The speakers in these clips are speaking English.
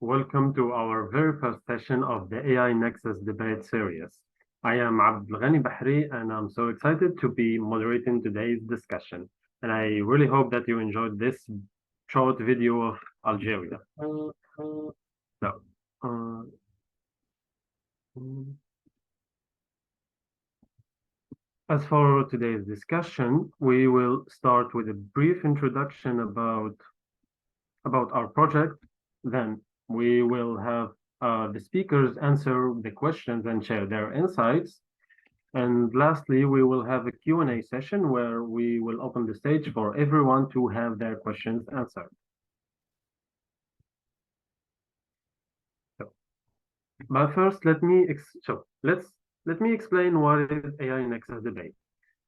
Welcome to our very first session of the AI Nexus debate series. I am Al-Dhaferi Bahri, and I'm so excited to be moderating today's discussion. And I really hope that you enjoyed this short video of Algeria. So, uh, as for today's discussion, we will start with a brief introduction about our project. Then we will have the speakers answer the questions and share their insights. And lastly, we will have a Q&A session where we will open the stage for everyone to have their questions answered. But first, let me explain what is AI Nexus debate.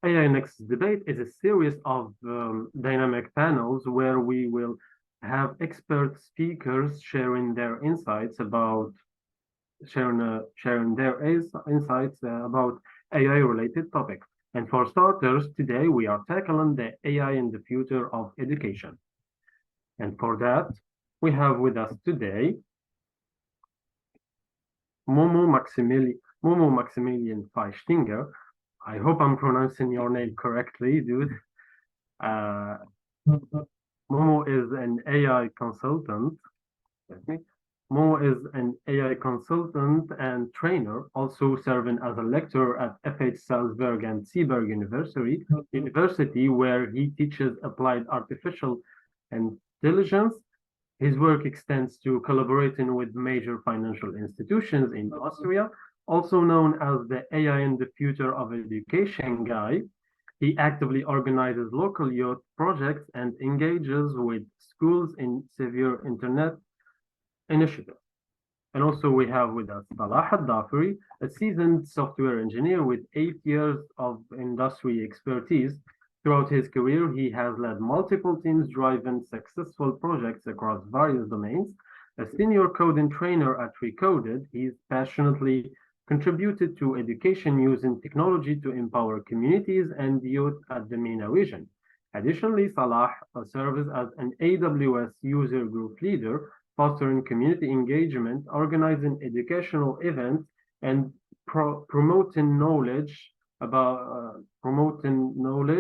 AI Nexus debate is a series of dynamic panels where we will have expert speakers sharing their insights about about AI-related topics. And for starters, today we are tackling the AI in the future of education. And for that, we have with us today Momo Maximilian Feichtinger. I hope I'm pronouncing your name correctly, dude. Momo is an AI consultant. Mo is an AI consultant and trainer, also serving as a lecturer at FH Salzburg and Seaburg University, where he teaches applied artificial intelligence. His work extends to collaborating with major financial institutions in Austria, also known as the AI in the Future of Education guy. He actively organizes local youth projects and engages with schools in severe internet initiative. And also we have with us Salah Al-Dhaferi, a seasoned software engineer with 8 years of industry expertise. Throughout his career, he has led multiple teams driving successful projects across various domains. A senior coding trainer at Recoded, he's passionately contributed to education using technology to empower communities and youth at the MENA region. Additionally, Salah serves as an AWS user group leader, fostering community engagement, organizing educational events, and promoting knowledge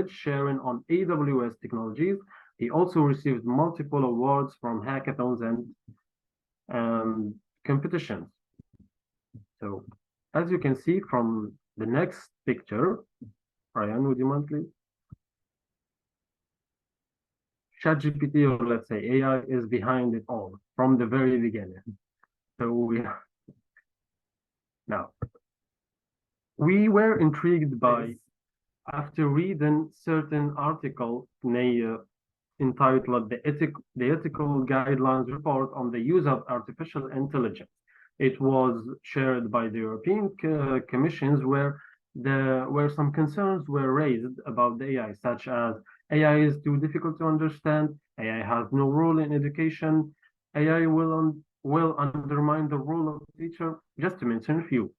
sharing on AWS technologies. He also received multiple awards from hackathons and competitions. So, as you can see from the next picture, Ryan, would you mind please? ChatGPT, or let's say AI, is behind it all from the very beginning. So we were intrigued by, after reading certain article entitled the Ethical Guidelines Report on the Use of Artificial Intelligence. It was shared by the European Commissions where some concerns were raised about the AI, such as AI is too difficult to understand, AI has no role in education, AI will undermine the role of teacher, just to mention a few.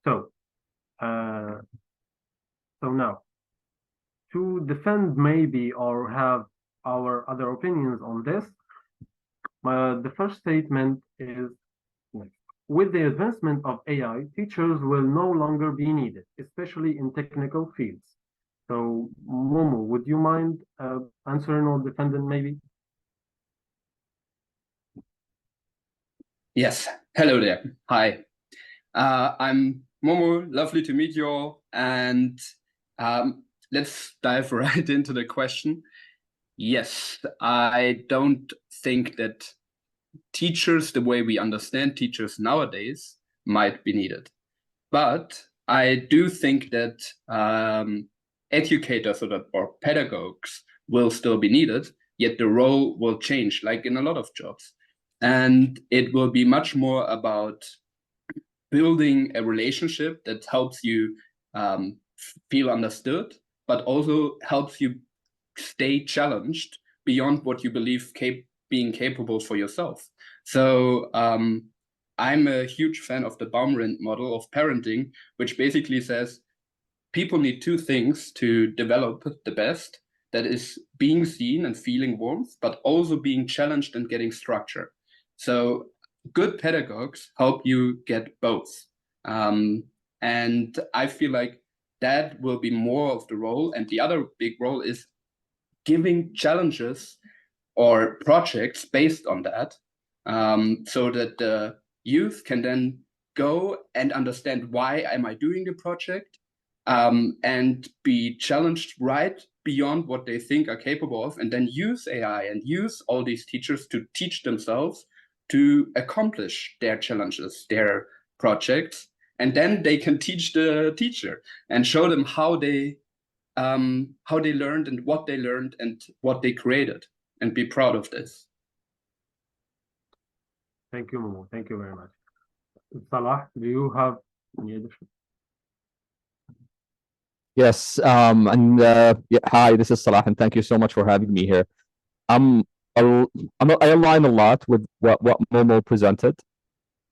So now, to defend maybe or have our other opinions on this, the first statement is, with the advancement of AI, teachers will no longer be needed, especially in technical fields. So, Momo, would you mind answering or defending maybe? Yes, hello there. Hi, I'm Momo. Lovely to meet you all. And let's dive right into the question. Yes, I don't think that teachers, the way we understand teachers nowadays, might be needed. But I do think that educators or pedagogues will still be needed, yet the role will change, like in a lot of jobs. And it will be much more about building a relationship that helps you feel understood, but also helps you stay challenged beyond what you believe being capable for yourself. So I'm a huge fan of the Baumrind model of parenting, which basically says people need two things to develop the best. That is being seen and feeling warmth, but also being challenged and getting structure. So good pedagogues help you get both. And I feel like that will be more of the role. And the other big role is giving challenges or projects based on that, so that the youth can then go and understand, why am I doing a project, and be challenged right beyond what they think are capable of, and then use AI and use all these teachers to teach themselves to accomplish their challenges, their projects, and then they can teach the teacher and show them how they learned and what they created, and be proud of this. Thank you, Momo. Thank you very much. Salah, do you have any addition? Yes, yeah, hi, this is Salah, and thank you so much for having me here. I align a lot with what Momo presented,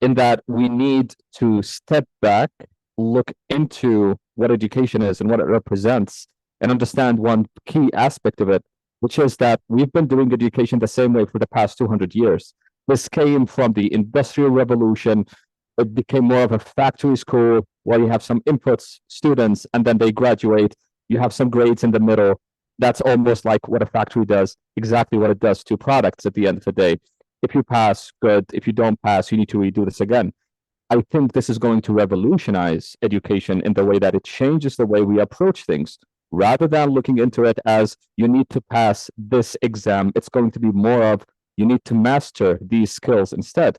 in that we need to step back, look into what education is and what it represents, and understand one key aspect of it, which is that we've been doing education the same way for the past 200 years. This came from the Industrial Revolution. It became more of a factory school where you have some inputs, students, and then they graduate. You have some grades in the middle. That's almost like what a factory does, exactly what it does to products at the end of the day. If you pass, good. If you don't pass, you need to redo this again. I think this is going to revolutionize education in the way that it changes the way we approach things. Rather than looking into it as you need to pass this exam, it's going to be more of you need to master these skills instead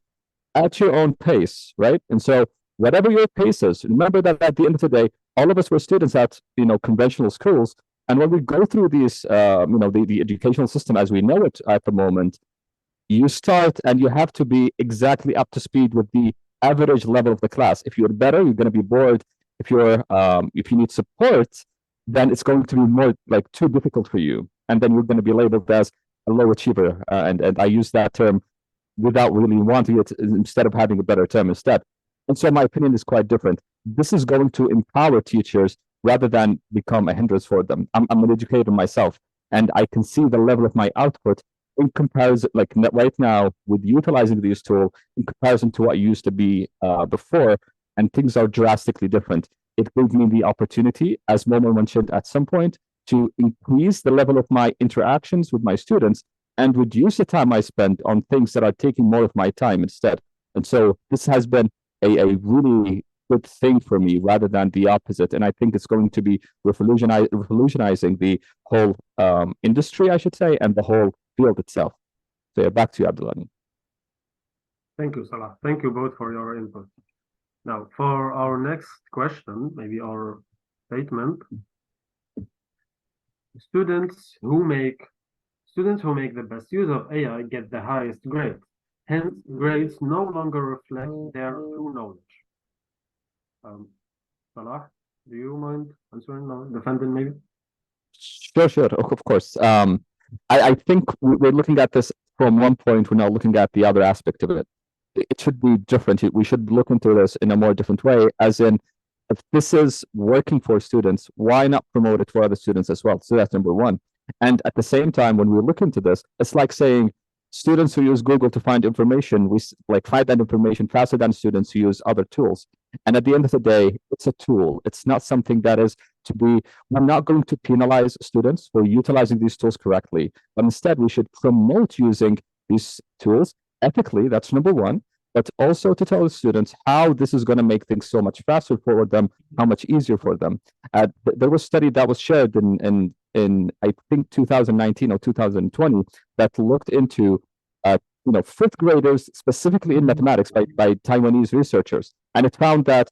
at your own pace, right? And so whatever your pace is, remember that at the end of the day, all of us were students at conventional schools, and when we go through these, the educational system as we know it at the moment, you start and you have to be exactly up to speed with the average level of the class. If you're better, you're going to be bored. If you need support, then it's going to be more like too difficult for you, and then you're going to be labeled as a low achiever. And I use that term without really wanting it, instead of having a better term instead. And so my opinion is quite different. This is going to empower teachers rather than become a hindrance for them. I'm an educator myself, and I can see the level of my output in comparison, like right now, with utilizing these tools in comparison to what used to be before, and things are drastically different. It gives me the opportunity, as Momo mentioned at some point, to increase the level of my interactions with my students and reduce the time I spend on things that are taking more of my time instead. And so this has been a really good thing for me rather than the opposite. And I think it's going to be revolutionizing the whole industry, I should say, and the whole field itself. So yeah, back to you, Abdullah. Thank you, Salah. Thank you both for your input. Now, for our next question, maybe our statement, students who make the best use of AI get the highest grades. Hence, grades no longer reflect their true knowledge. Salah, do you mind answering or defending maybe? Sure, of course. I think we're looking at this from one point, we're now looking at the other aspect of it. It should be different. We should look into this in a more different way, as in, if this is working for students, why not promote it for other students as well? So that's number one. And at the same time, when we look into this, it's like saying students who use Google to find information, we like find that information faster than students who use other tools. And at the end of the day, it's a tool. It's not something that is to be, we're not going to penalize students for utilizing these tools correctly, but instead we should promote using these tools ethically. That's number one. But also to tell the students how this is going to make things so much faster for them, how much easier for them. There was a study that was shared in I think 2019 or 2020 that looked into fifth graders specifically in mathematics by Taiwanese researchers, and it found that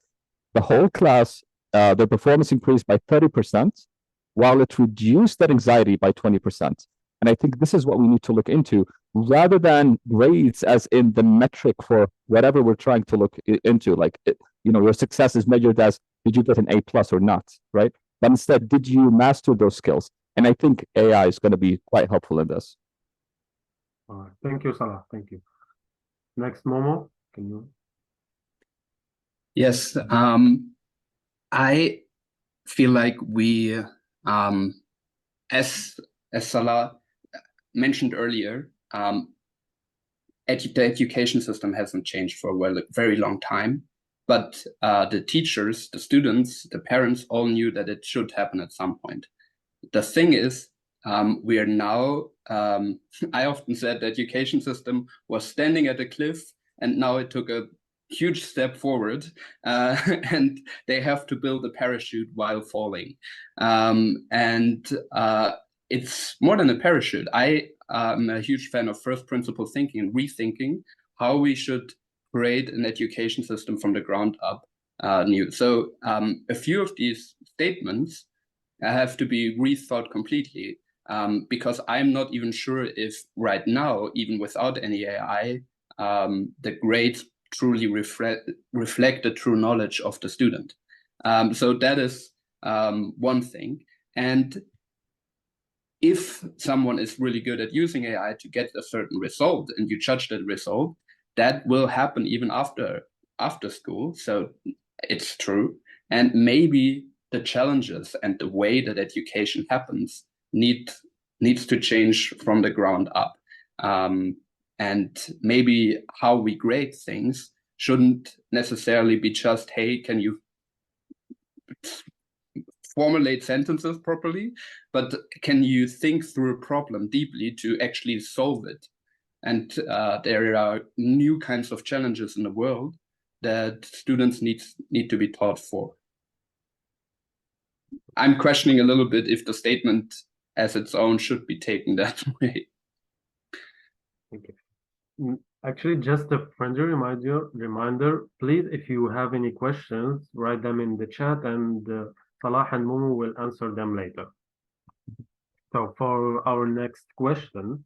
the whole class, their performance increased by 30%, while it reduced their anxiety by 20%. And I think this is what we need to look into, rather than grades as in the metric for whatever we're trying to look into. Like, your success is measured as, did you get an A+ or not, right? But instead, did you master those skills? And I think AI is going to be quite helpful in this. All right. Thank you, Salah. Thank you. Next, Momo, can you? Yes, I feel like we, as Salah mentioned earlier, the education system hasn't changed for a very long time, but the teachers, the students, the parents all knew that it should happen at some point. The thing is, we are now, I often said the education system was standing at a cliff, and now it took a huge step forward, and they have to build a parachute while falling. It's more than a parachute. I am a huge fan of first principle thinking, rethinking how we should create an education system from the ground up new. So a few of these statements have to be rethought completely, because I'm not even sure if right now, even without any AI, the grades truly reflect the true knowledge of the student. So that is one thing. And if someone is really good at using AI to get a certain result, and you judge that result, that will happen even after school. So it's true. And maybe the challenges and the way that education happens needs to change from the ground up. And maybe how we grade things shouldn't necessarily be just, hey, can you formulate sentences properly? But can you think through a problem deeply to actually solve it? And there are new kinds of challenges in the world that students need to be taught for. I'm questioning a little bit if the statement as its own should be taken that way. Okay. Actually, just a friendly reminder, please, if you have any questions, write them in the chat, and Salah and Momo will answer them later. So for our next question,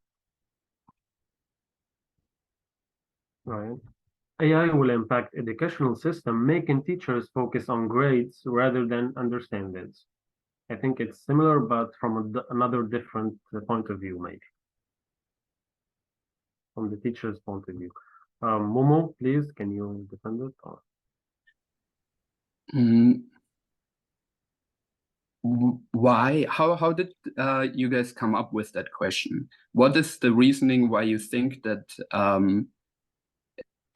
right, AI will impact educational system, making teachers focus on grades rather than understandings. I think it's similar, but from another different point of view, maybe. From the teacher's point of view. Momo, please, can you defend it? Or? Why? How did you guys come up with that question? What is the reasoning why you think that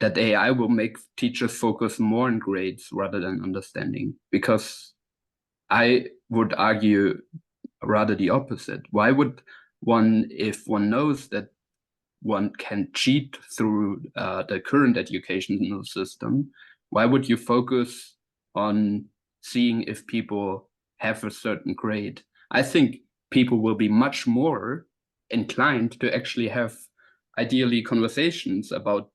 that AI will make teachers focus more on grades rather than understanding? Because I would argue rather the opposite. Why would one, if one knows that one can cheat through the current educational system, why would you focus on seeing if people have a certain grade? I think people will be much more inclined to actually have ideally conversations about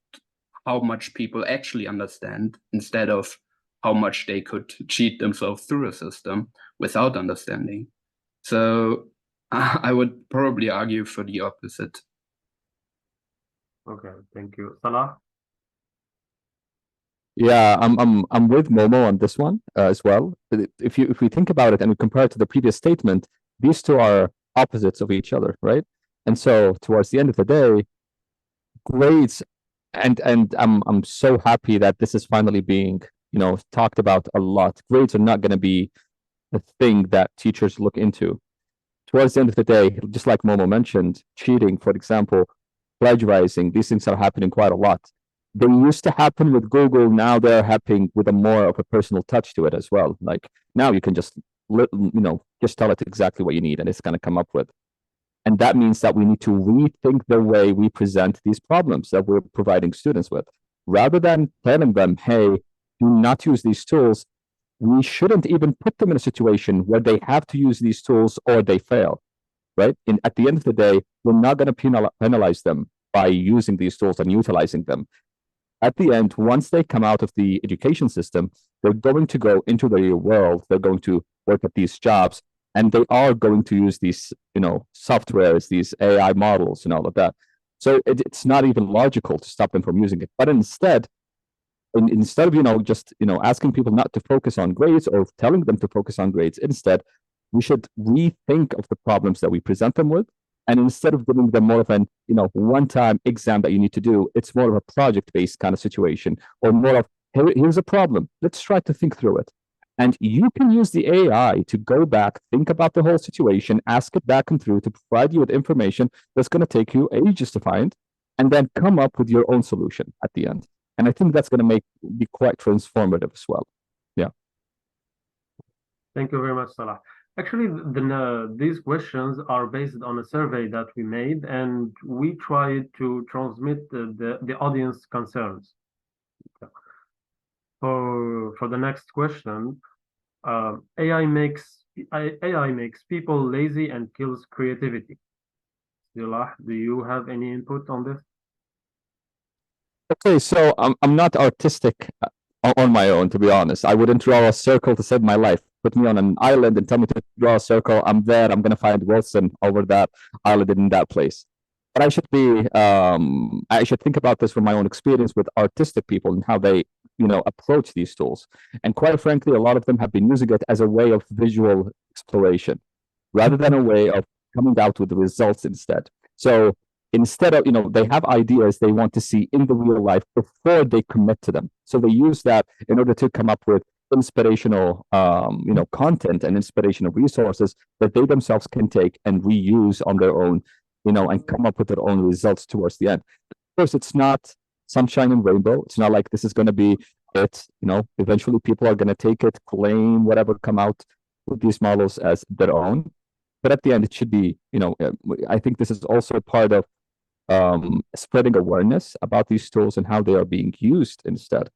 how much people actually understand instead of how much they could cheat themselves through a system without understanding. So I would probably argue for the opposite. Okay, thank you. Salah? Yeah, I'm with Momo on this one as well. If we think about it and we compare it to the previous statement, these two are opposites of each other, right? And so towards the end of the day, grades, and I'm so happy that this is finally being, talked about a lot. Grades are not going to be the thing that teachers look into. Towards the end of the day, just like Momo mentioned, cheating, for example, plagiarizing, these things are happening quite a lot. They used to happen with Google. Now they're happening with a more of a personal touch to it as well. Like now you can just, just tell it exactly what you need and it's going to come up with. And that means that we need to rethink the way we present these problems that we're providing students with. Rather than telling them, hey, do not use these tools, we shouldn't even put them in a situation where they have to use these tools or they fail, right? And at the end of the day, we're not going to penalize them by using these tools and utilizing them. At the end, once they come out of the education system, they're going to go into the real world. They're going to work at these jobs, and they are going to use these, softwares, these AI models, and all of that. So it's not even logical to stop them from using it. But instead of just asking people not to focus on grades or telling them to focus on grades, instead we should rethink of the problems that we present them with. And instead of giving them more of an, one-time exam that you need to do, it's more of a project-based kind of situation, or more of, hey, here's a problem. Let's try to think through it. And you can use the AI to go back, think about the whole situation, ask it back and through to provide you with information that's going to take you ages to find. and then come up with your own solution at the end. And I think that's going to be quite transformative as well. Yeah. Thank you very much, Salah. Actually, these questions are based on a survey that we made, and we tried to transmit the audience concerns. For the next question, AI makes people lazy and kills creativity. Salah, do you have any input on this? Okay, so I'm not artistic on my own, to be honest. I wouldn't draw a circle to save my life. Put me on an island and tell me to draw a circle. I'm there. I'm gonna find Wilson over that island in that place. But I should think about this from my own experience with artistic people and how they, approach these tools. And quite frankly, a lot of them have been using it as a way of visual exploration rather than a way of coming out with the results instead. So instead of, they have ideas they want to see in the real life before they commit to them. So they use that in order to come up with inspirational, content and inspirational resources that they themselves can take and reuse on their own, and come up with their own results towards the end. Of course, it's not sunshine and rainbow. It's not like this is going to be it. Eventually people are going to take it, claim whatever come out with these models as their own. But at the end, it should be, I think this is also part of spreading awareness about these tools and how they are being used instead.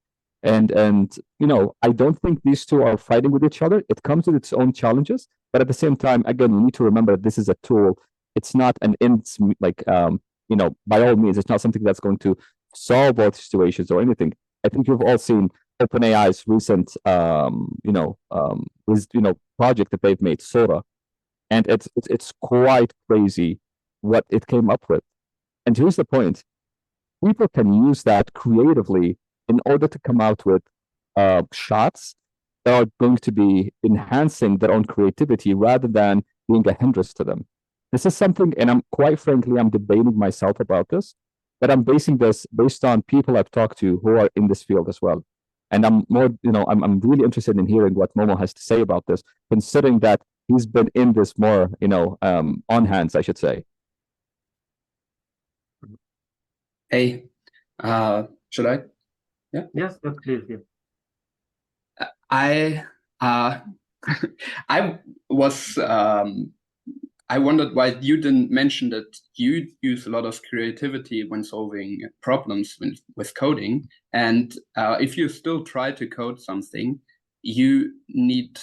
And I don't think these two are fighting with each other. It comes with its own challenges, but at the same time, again, we need to remember that this is a tool. It's not an by all means, it's not something that's going to solve all situations or anything. I think you've all seen OpenAI's recent, project that they've made, Sora, and it's quite crazy what it came up with. And here's the point: people can use that creatively in order to come out with shots that are going to be enhancing their own creativity rather than being a hindrance to them. This is something, and I'm quite frankly, I'm debating myself about this, but I'm basing this based on people I've talked to who are in this field as well. And I'm more, I'm really interested in hearing what Momo has to say about this, considering that he's been in this more, on hands, I should say. Hey, should I? Yeah. Yes, please. Yeah. I was I wondered why you didn't mention that you use a lot of creativity when solving problems with coding. And if you still try to code something, you need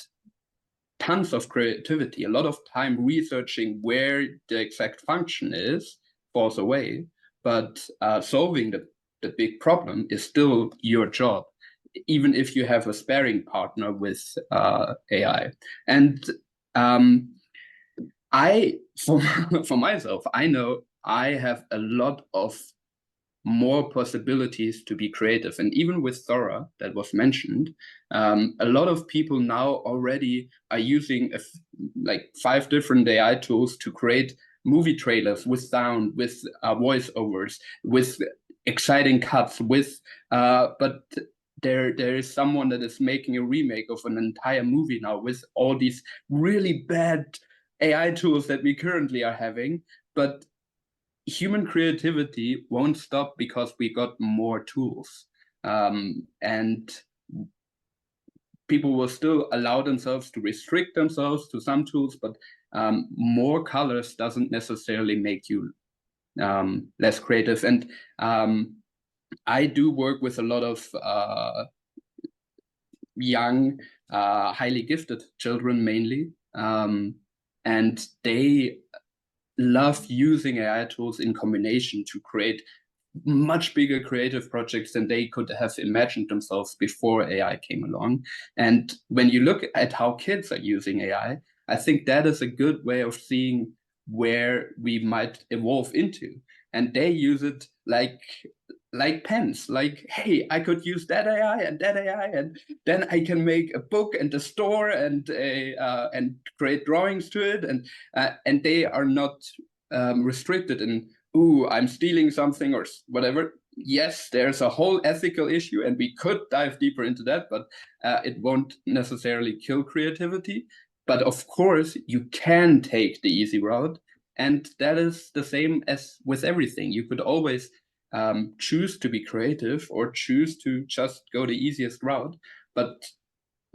tons of creativity. A lot of time researching where the exact function is falls away. But solving the big problem is still your job, even if you have a sparring partner with AI. And for myself, I know I have a lot of more possibilities to be creative. And even with Thora, that was mentioned, a lot of people now already are using like 5 different AI tools to create movie trailers with sound, with voiceovers, with exciting cuts, but there is someone that is making a remake of an entire movie now with all these really bad AI tools that we currently are having. But human creativity won't stop because we got more tools. And people will still allow themselves to restrict themselves to some tools, but more colors doesn't necessarily make you less creative. And I do work with a lot of young, highly gifted children mainly, and they love using AI tools in combination to create much bigger creative projects than they could have imagined themselves before AI came along. And when you look at how kids are using AI, I think that is a good way of seeing where we might evolve into. And they use it like pens, like, hey, I could use that AI, and then I can make a book and a store and create drawings to it, and they are not restricted in, ooh, I'm stealing something or whatever. Yes, there's a whole ethical issue, and we could dive deeper into that, but it won't necessarily kill creativity. But of course, you can take the easy route, and that is the same as with everything. You could always choose to be creative or choose to just go the easiest route, but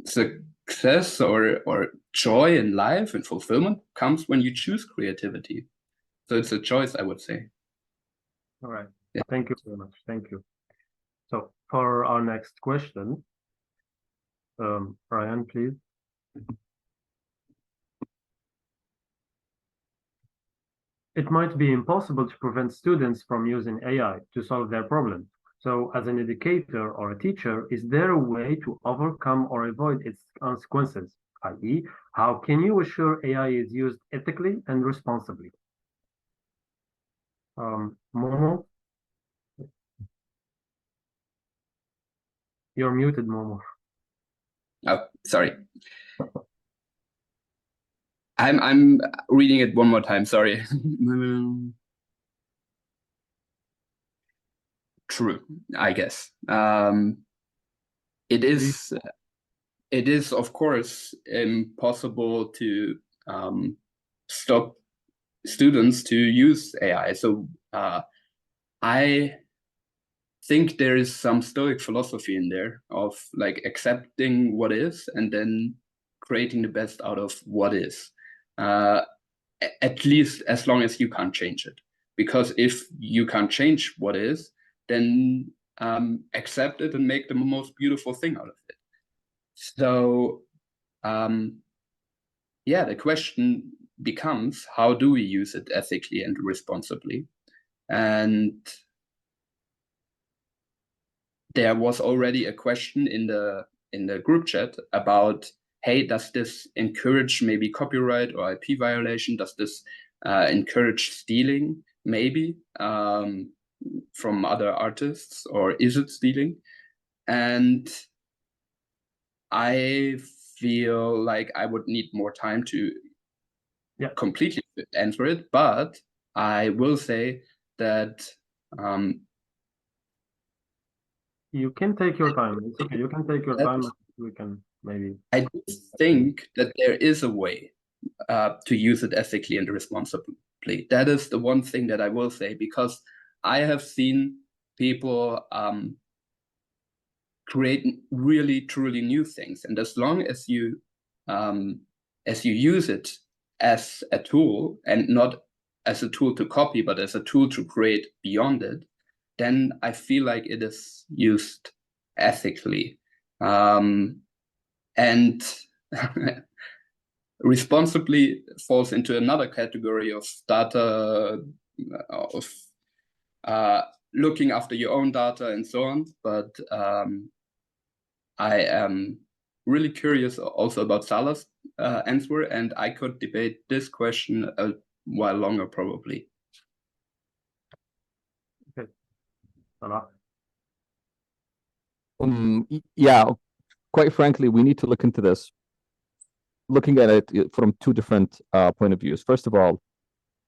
success or joy in life and fulfillment comes when you choose creativity. So it's a choice, I would say. All right. Yeah. Thank you very much. Thank you. So for our next question, Ryan, please. It might be impossible to prevent students from using AI to solve their problems. So as an educator or a teacher, is there a way to overcome or avoid its consequences? i.e., how can you assure AI is used ethically and responsibly? Momo? You're muted, Momo. Oh, sorry. I'm reading it one more time, sorry. True, I guess. It is of course impossible to stop students to use AI. So I think there is some Stoic philosophy in there of like accepting what is and then creating the best out of what is. At least as long as you can't change it. Because if you can't change what is, then accept it and make the most beautiful thing out of it. So yeah, the question becomes, how do we use it ethically and responsibly? And there was already a question in the group chat about, hey, does this encourage maybe copyright or IP violation? Does this encourage stealing maybe from other artists, or is it stealing? And I feel like I would need more time to completely answer it, but I will say that you can take your time. It's okay. You can take your time. We can maybe. I do think that there is a way to use it ethically and responsibly. That is the one thing that I will say, because I have seen people create really truly new things, and as long as you use it as a tool and not as a tool to copy, but as a tool to create beyond it, then I feel like it is used ethically. And responsibly falls into another category of data, of looking after your own data and so on. But I am really curious also about Salah's answer, and I could debate this question a while longer probably. Okay, Salah. Yeah, quite frankly, we need to look into this, looking at it from two different point of views. First of all,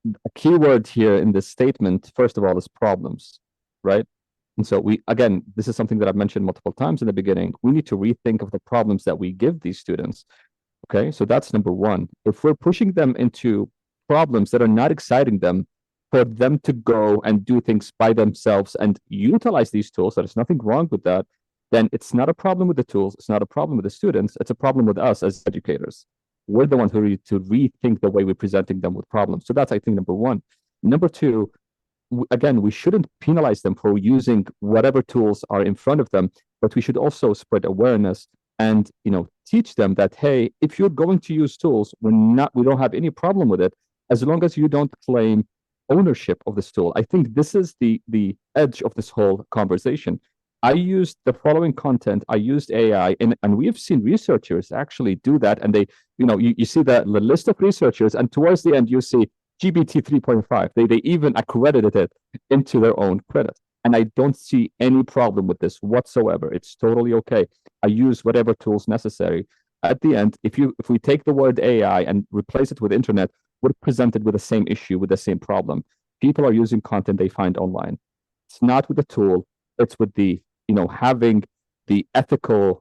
a key word here in this statement, first of all, is problems, right? And so again, this is something that I've mentioned multiple times in the beginning. We need to rethink of the problems that we give these students. Okay, so that's number one. If we're pushing them into problems that are not exciting them, for them to go and do things by themselves and utilize these tools, there's nothing wrong with that, then it's not a problem with the tools, it's not a problem with the students, it's a problem with us as educators. We're the ones who need to rethink the way we're presenting them with problems. So that's, I think, number one. Number two, again, we shouldn't penalize them for using whatever tools are in front of them, but we should also spread awareness and teach them that, hey, if you're going to use tools, we don't have any problem with it, as long as you don't claim ownership of this tool. I think this is the edge of this whole conversation. I used the following content. I used AI, and we have seen researchers actually do that. And they, you see the list of researchers, and towards the end, you see GPT 3.5. They even accredited it into their own credit. And I don't see any problem with this whatsoever. It's totally okay. I use whatever tools necessary. At the end, if we take the word AI and replace it with internet, we're presented with the same issue, with the same problem. People are using content they find online. It's not with the tool. It's with the having the ethical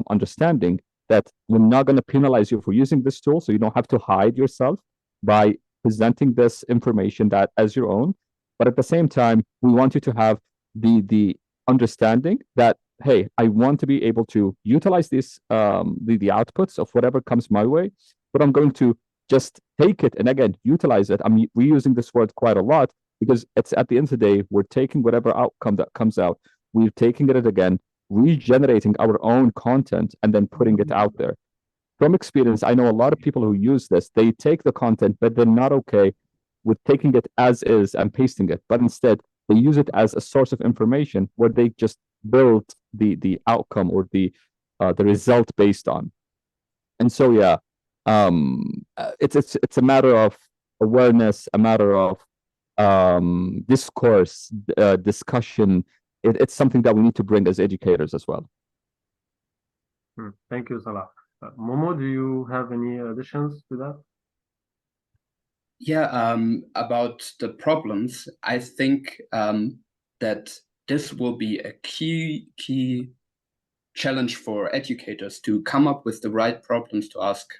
understanding that we're not going to penalize you for using this tool, so you don't have to hide yourself by presenting this information that as your own. But at the same time, we want you to have the understanding that, hey, I want to be able to utilize this the outputs of whatever comes my way, but I'm going to just take it and again utilize it. I'm reusing this word quite a lot because it's at the end of the day, we're taking whatever outcome that comes out, we're taking it again, regenerating our own content, and then putting it out there. From experience, I know a lot of people who use this, they take the content, but they're not okay with taking it as is and pasting it, but instead they use it as a source of information where they just build the outcome or the result based on. And so yeah, it's a matter of awareness, a matter of discourse, discussion. It's something that we need to bring as educators as well. Thank you, Salah. Momo, do you have any additions to that? Yeah, about the problems, I think that this will be a key challenge for educators to come up with the right problems to ask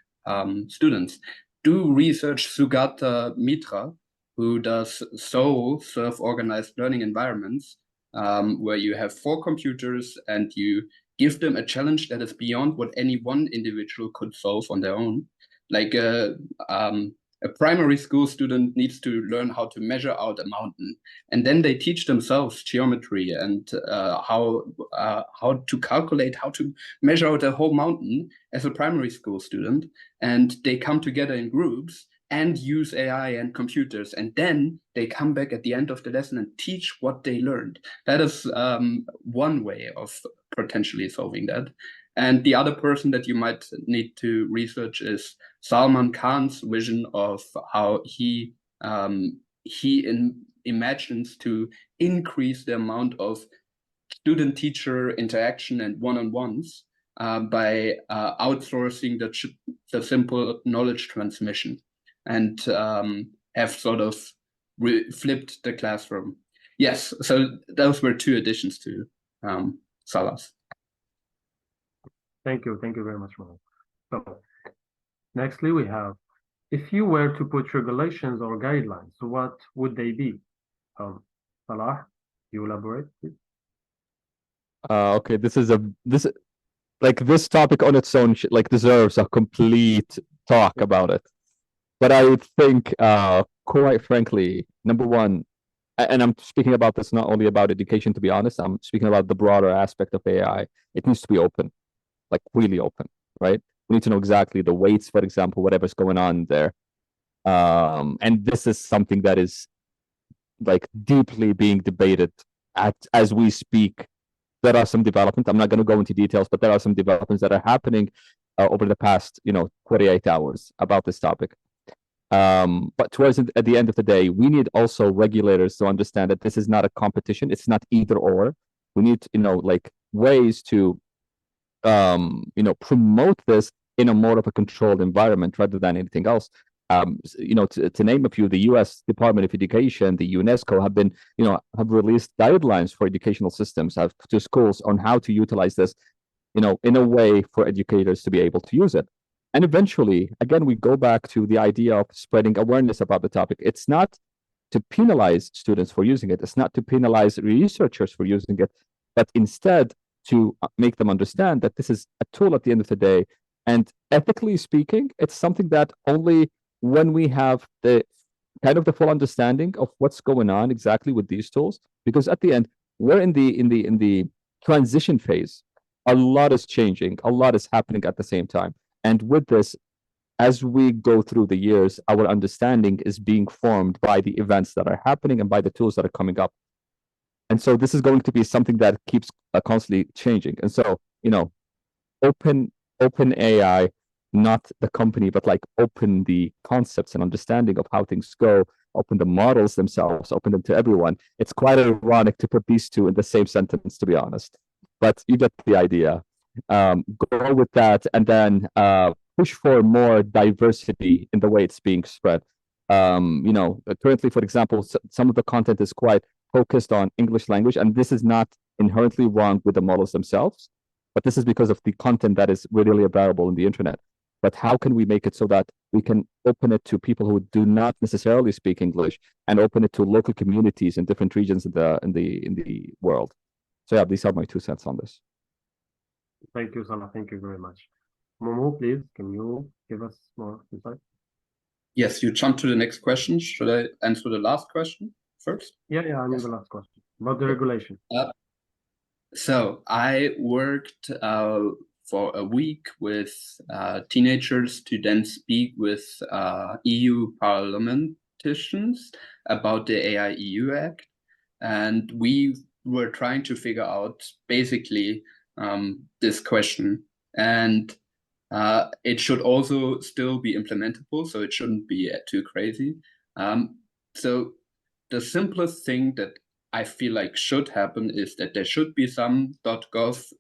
students. Do research Sugata Mitra, who does self-organized learning environments, where you have 4 computers and you give them a challenge that is beyond what any one individual could solve on their own. Like a primary school student needs to learn how to measure out a mountain, and then they teach themselves geometry and how to calculate, how to measure out a whole mountain as a primary school student, and they come together in groups and use AI and computers, and then they come back at the end of the lesson and teach what they learned. That is one way of potentially solving that. And the other person that you might need to research is Salman Khan's vision of how he imagines to increase the amount of student-teacher interaction and one-on-ones by outsourcing the simple knowledge transmission, and have sort of flipped the classroom. Yes, so those were 2 additions to Salah's. Thank you very much, Momo. So, nextly we have, if you were to put regulations or guidelines, what would they be? Salah, you elaborate, please? Okay, this topic on its own deserves a complete talk about it. But I think, quite frankly, number one, and I'm speaking about this not only about education, to be honest, I'm speaking about the broader aspect of AI. It needs to be open, like really open, right? We need to know exactly the weights, for example, whatever's going on there. And this is something that is like deeply being debated as we speak. There are some developments. I'm not going to go into details, but there are some developments that are happening over the past, 48 hours about this topic. But at the end of the day, we need also regulators to understand that this is not a competition. It's not either or. We need, ways to, promote this in a more of a controlled environment rather than anything else. To name a few, the U.S. Department of Education, the UNESCO have released guidelines for educational systems to schools on how to utilize this, in a way for educators to be able to use it. And eventually, again, we go back to the idea of spreading awareness about the topic. It's not to penalize students for using it. It's not to penalize researchers for using it, but instead to make them understand that this is a tool at the end of the day. And ethically speaking, it's something that only when we have the full understanding of what's going on exactly with these tools, because at the end, we're in the transition phase. A lot is changing, a lot is happening at the same time. And with this, as we go through the years, our understanding is being formed by the events that are happening and by the tools that are coming up. And so this is going to be something that keeps constantly changing. And so, open AI, not the company, but open the concepts and understanding of how things go, open the models themselves, open them to everyone. It's quite ironic to put these 2 in the same sentence, to be honest, but you get the idea. Go with that, and then push for more diversity in the way it's being spread. Currently, for example, some of the content is quite focused on English language, and this is not inherently wrong with the models themselves, but this is because of the content that is readily available in the internet. but how can we make it so that we can open it to people who do not necessarily speak English, and open it to local communities in different regions in the world? So yeah, these are my 2 cents on this. Thank you, Salah. Thank you very much. Momo, please, can you give us more insight? Yes, you jump to the next question. Should I answer the last question first? Yeah, I mean the last question about the regulation. So I worked for a week with teenagers to then speak with EU parliamentarians about the AI EU Act. And we were trying to figure out basically this question. And it should also still be implementable, so it shouldn't be too crazy. So the simplest thing that I feel like should happen is that there should be some .gov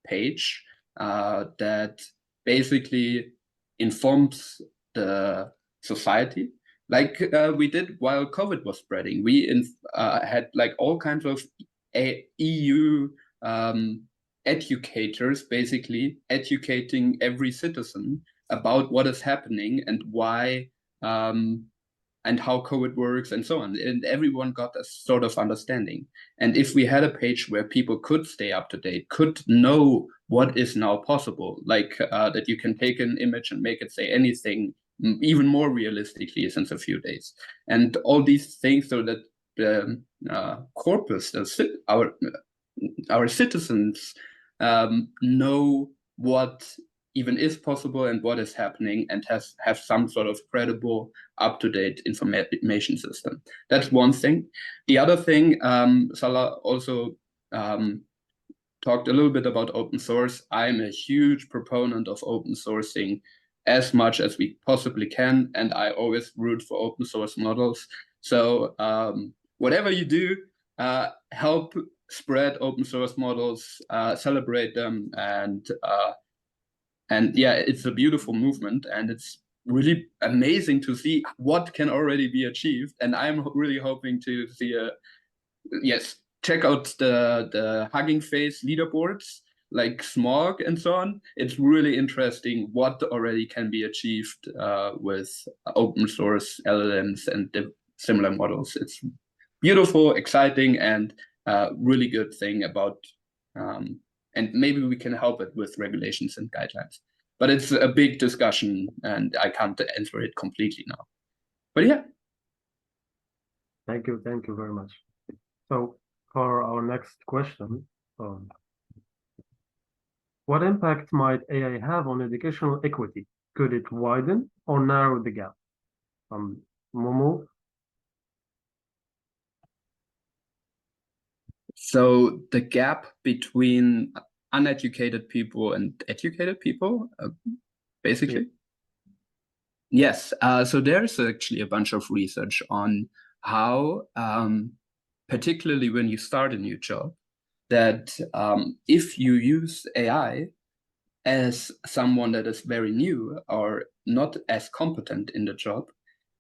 page that basically informs the society, like we did while COVID was spreading. We had like all kinds of EU educators basically educating every citizen about what is happening and why and how COVID works and so on. And everyone got a sort of understanding. And if we had a page where people could stay up to date, could know what is now possible, like that you can take an image and make it say anything even more realistically since a few days. And all these things, so that the corpus, our citizens know what even is possible and what is happening, and have some sort of credible, up-to-date information system. That's one thing. The other thing, Salah also talked a little bit about open source. I'm a huge proponent of open sourcing as much as we possibly can, and I always root for open source models. So whatever you do, help spread open source models, celebrate them, and yeah, it's a beautiful movement, and it's really amazing to see what can already be achieved. And I'm really hoping to see check out the Hugging Face leaderboards, like Smog and so on. It's really interesting what already can be achieved with open source LLMs and the similar models. It's beautiful, exciting, and really good thing about and maybe we can help it with regulations and guidelines. But it's a big discussion, and I can't answer it completely now. But yeah. Thank you very much. So for our next question, what impact might AI have on educational equity? Could it widen or narrow the gap? Momo? So the gap between uneducated people and educated people, basically? Yeah. Yes. So there's actually a bunch of research on how, particularly when you start a new job, that if you use AI as someone that is very new or not as competent in the job,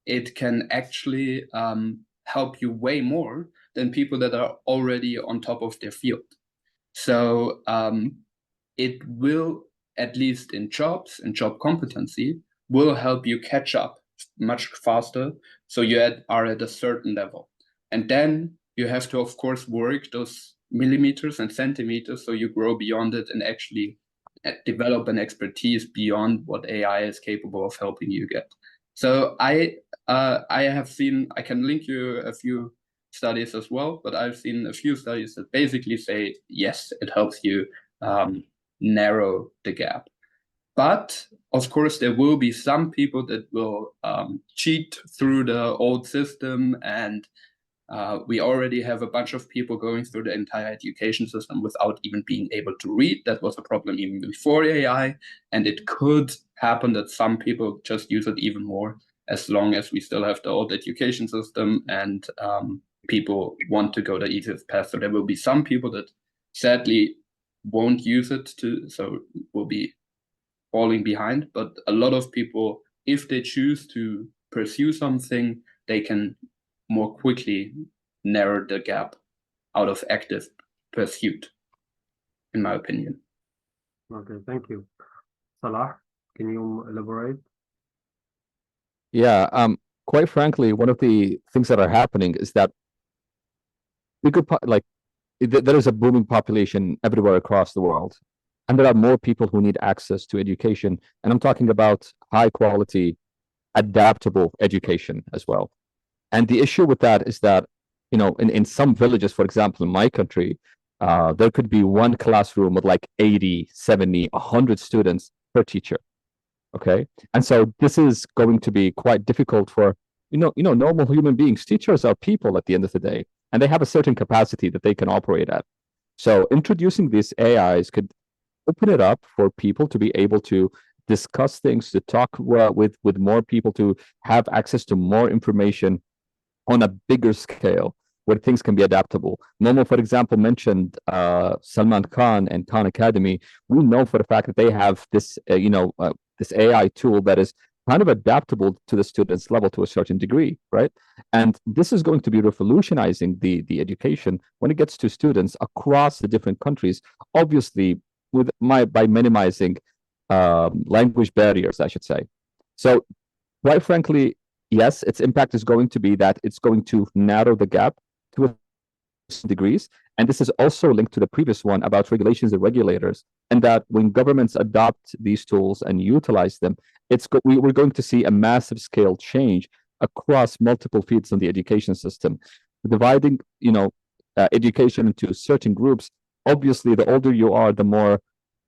it can actually help you way more than people that are already on top of their field. So it will, at least in jobs and job competency, will help you catch up much faster. So you are at a certain level. And then you have to, of course, work those millimeters and centimeters so you grow beyond it and actually develop an expertise beyond what AI is capable of helping you get. So I have seen, I can link you a few studies as well, but I've seen a few studies that basically say, yes, it helps you narrow the gap. But of course, there will be some people that will cheat through the old system, and we already have a bunch of people going through the entire education system without even being able to read. That was a problem even before AI, and it could happen that some people just use it even more, as long as we still have the old education system and people want to go the easiest path. So there will be some people that sadly won't use it, so will be falling behind. But a lot of people, if they choose to pursue something, they can more quickly narrow the gap out of active pursuit, in my opinion. Okay, thank you. Salah, Can you elaborate? Yeah, quite frankly, one of the things that are happening is that we could there is a booming population everywhere across the world, and there are more people who need access to education. And I'm talking about high quality, adaptable education as well. And the issue with that is that, in some villages, for example, in my country, there could be one classroom with like 80, 70, 100 students per teacher. Okay. And so this is going to be quite difficult for, normal human beings. Teachers are people at the end of the day, and they have a certain capacity that they can operate at. So introducing these AIs could open it up for people to be able to discuss things, to talk with more people, to have access to more information on a bigger scale where things can be adaptable. Momo, for example, mentioned Salman Khan and Khan Academy. We know for the fact that they have this, this AI tool that is kind of adaptable to the student's level to a certain degree, right? And this is going to be revolutionizing the education when it gets to students across the different countries, obviously by minimizing language barriers, I should say. So quite frankly, yes, its impact is going to be that it's going to narrow the gap to a degrees. And this is also linked to the previous one about regulations and regulators, and that when governments adopt these tools and utilize them, we're going to see a massive scale change across multiple fields in the education system, dividing education into certain groups. Obviously, the older you are, the more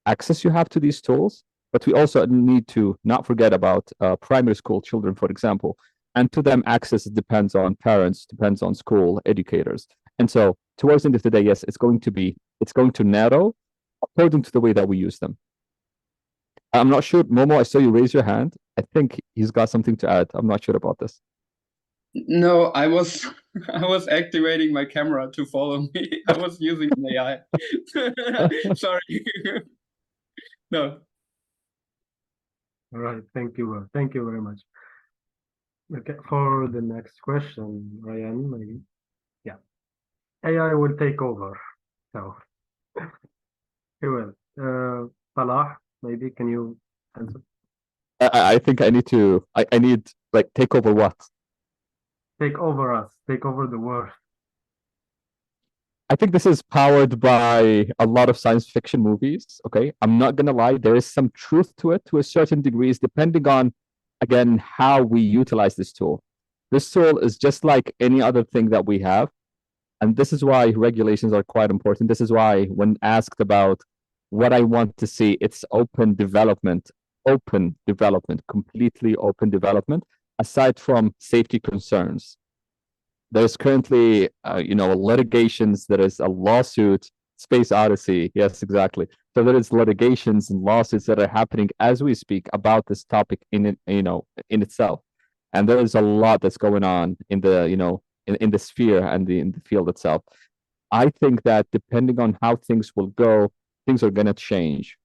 access you have to these tools. But we also need to not forget about primary school children, for example. And to them, access depends on parents, depends on school educators. And so towards the end of the day, yes, it's going to narrow according to the way that we use them. I'm not sure, Momo, I saw you raise your hand. I think he's got something to add. I'm not sure about this. No, I was activating my camera to follow me. I was using an AI. Sorry. No. All right, thank you. Thank you very much. Okay, for the next question, Ryan, maybe. Yeah. AI will take over. So he will. Salah, maybe can you answer? I think I need like take over what? Take over us, take over the world. I think this is powered by a lot of science fiction movies. Okay. I'm not going to lie. There is some truth to it to a certain degrees, depending on, again, how we utilize this tool. This tool is just like any other thing that we have. And this is why regulations are quite important. This is why, when asked about what I want to see, it's open development, completely open development, aside from safety concerns. There's currently, litigations. There is a lawsuit, Space Odyssey. Yes, exactly. So there is litigations and lawsuits that are happening as we speak about this topic in itself, and there is a lot that's going on in the in the sphere and in the field itself. I think that depending on how things will go, things are going to change.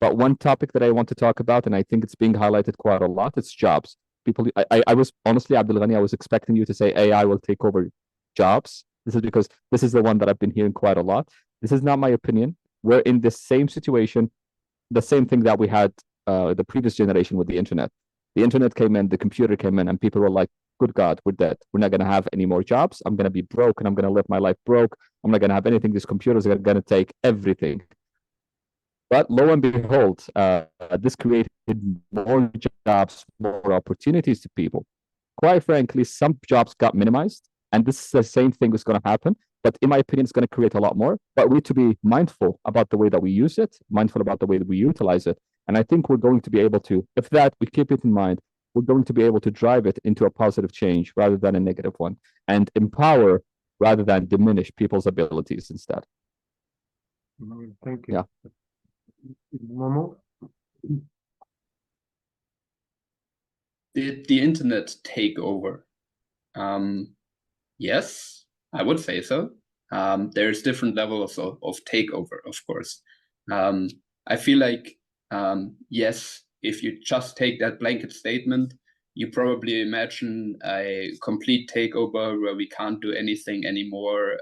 But one topic that I want to talk about, and I think it's being highlighted quite a lot, it's jobs. I was honestly, Abdul Ghani, I was expecting you to say AI will take over jobs. This is because this is the one that I've been hearing quite a lot. This is not my opinion. We're in the same situation, the same thing that we had the previous generation with the internet. The internet came in, the computer came in, and people were like, good God, we're dead. We're not going to have any more jobs. I'm going to be broke, and I'm going to live my life broke. I'm not going to have anything. These computers are going to take everything. But lo and behold, this created more jobs, more opportunities to people. Quite frankly, some jobs got minimized, and this is the same thing is going to happen. But in my opinion, it's going to create a lot more. But we need to be mindful about the way that we use it, mindful about the way that we utilize it. And I think we're going to be able to, if that we keep it in mind, we're going to be able to drive it into a positive change rather than a negative one, and empower rather than diminish people's abilities instead. Thank you. Yeah. Momo? Did the internet take over? Yes, I would say so. There's different levels of takeover, of course. I feel like, yes, if you just take that blanket statement, you probably imagine a complete takeover where we can't do anything anymore,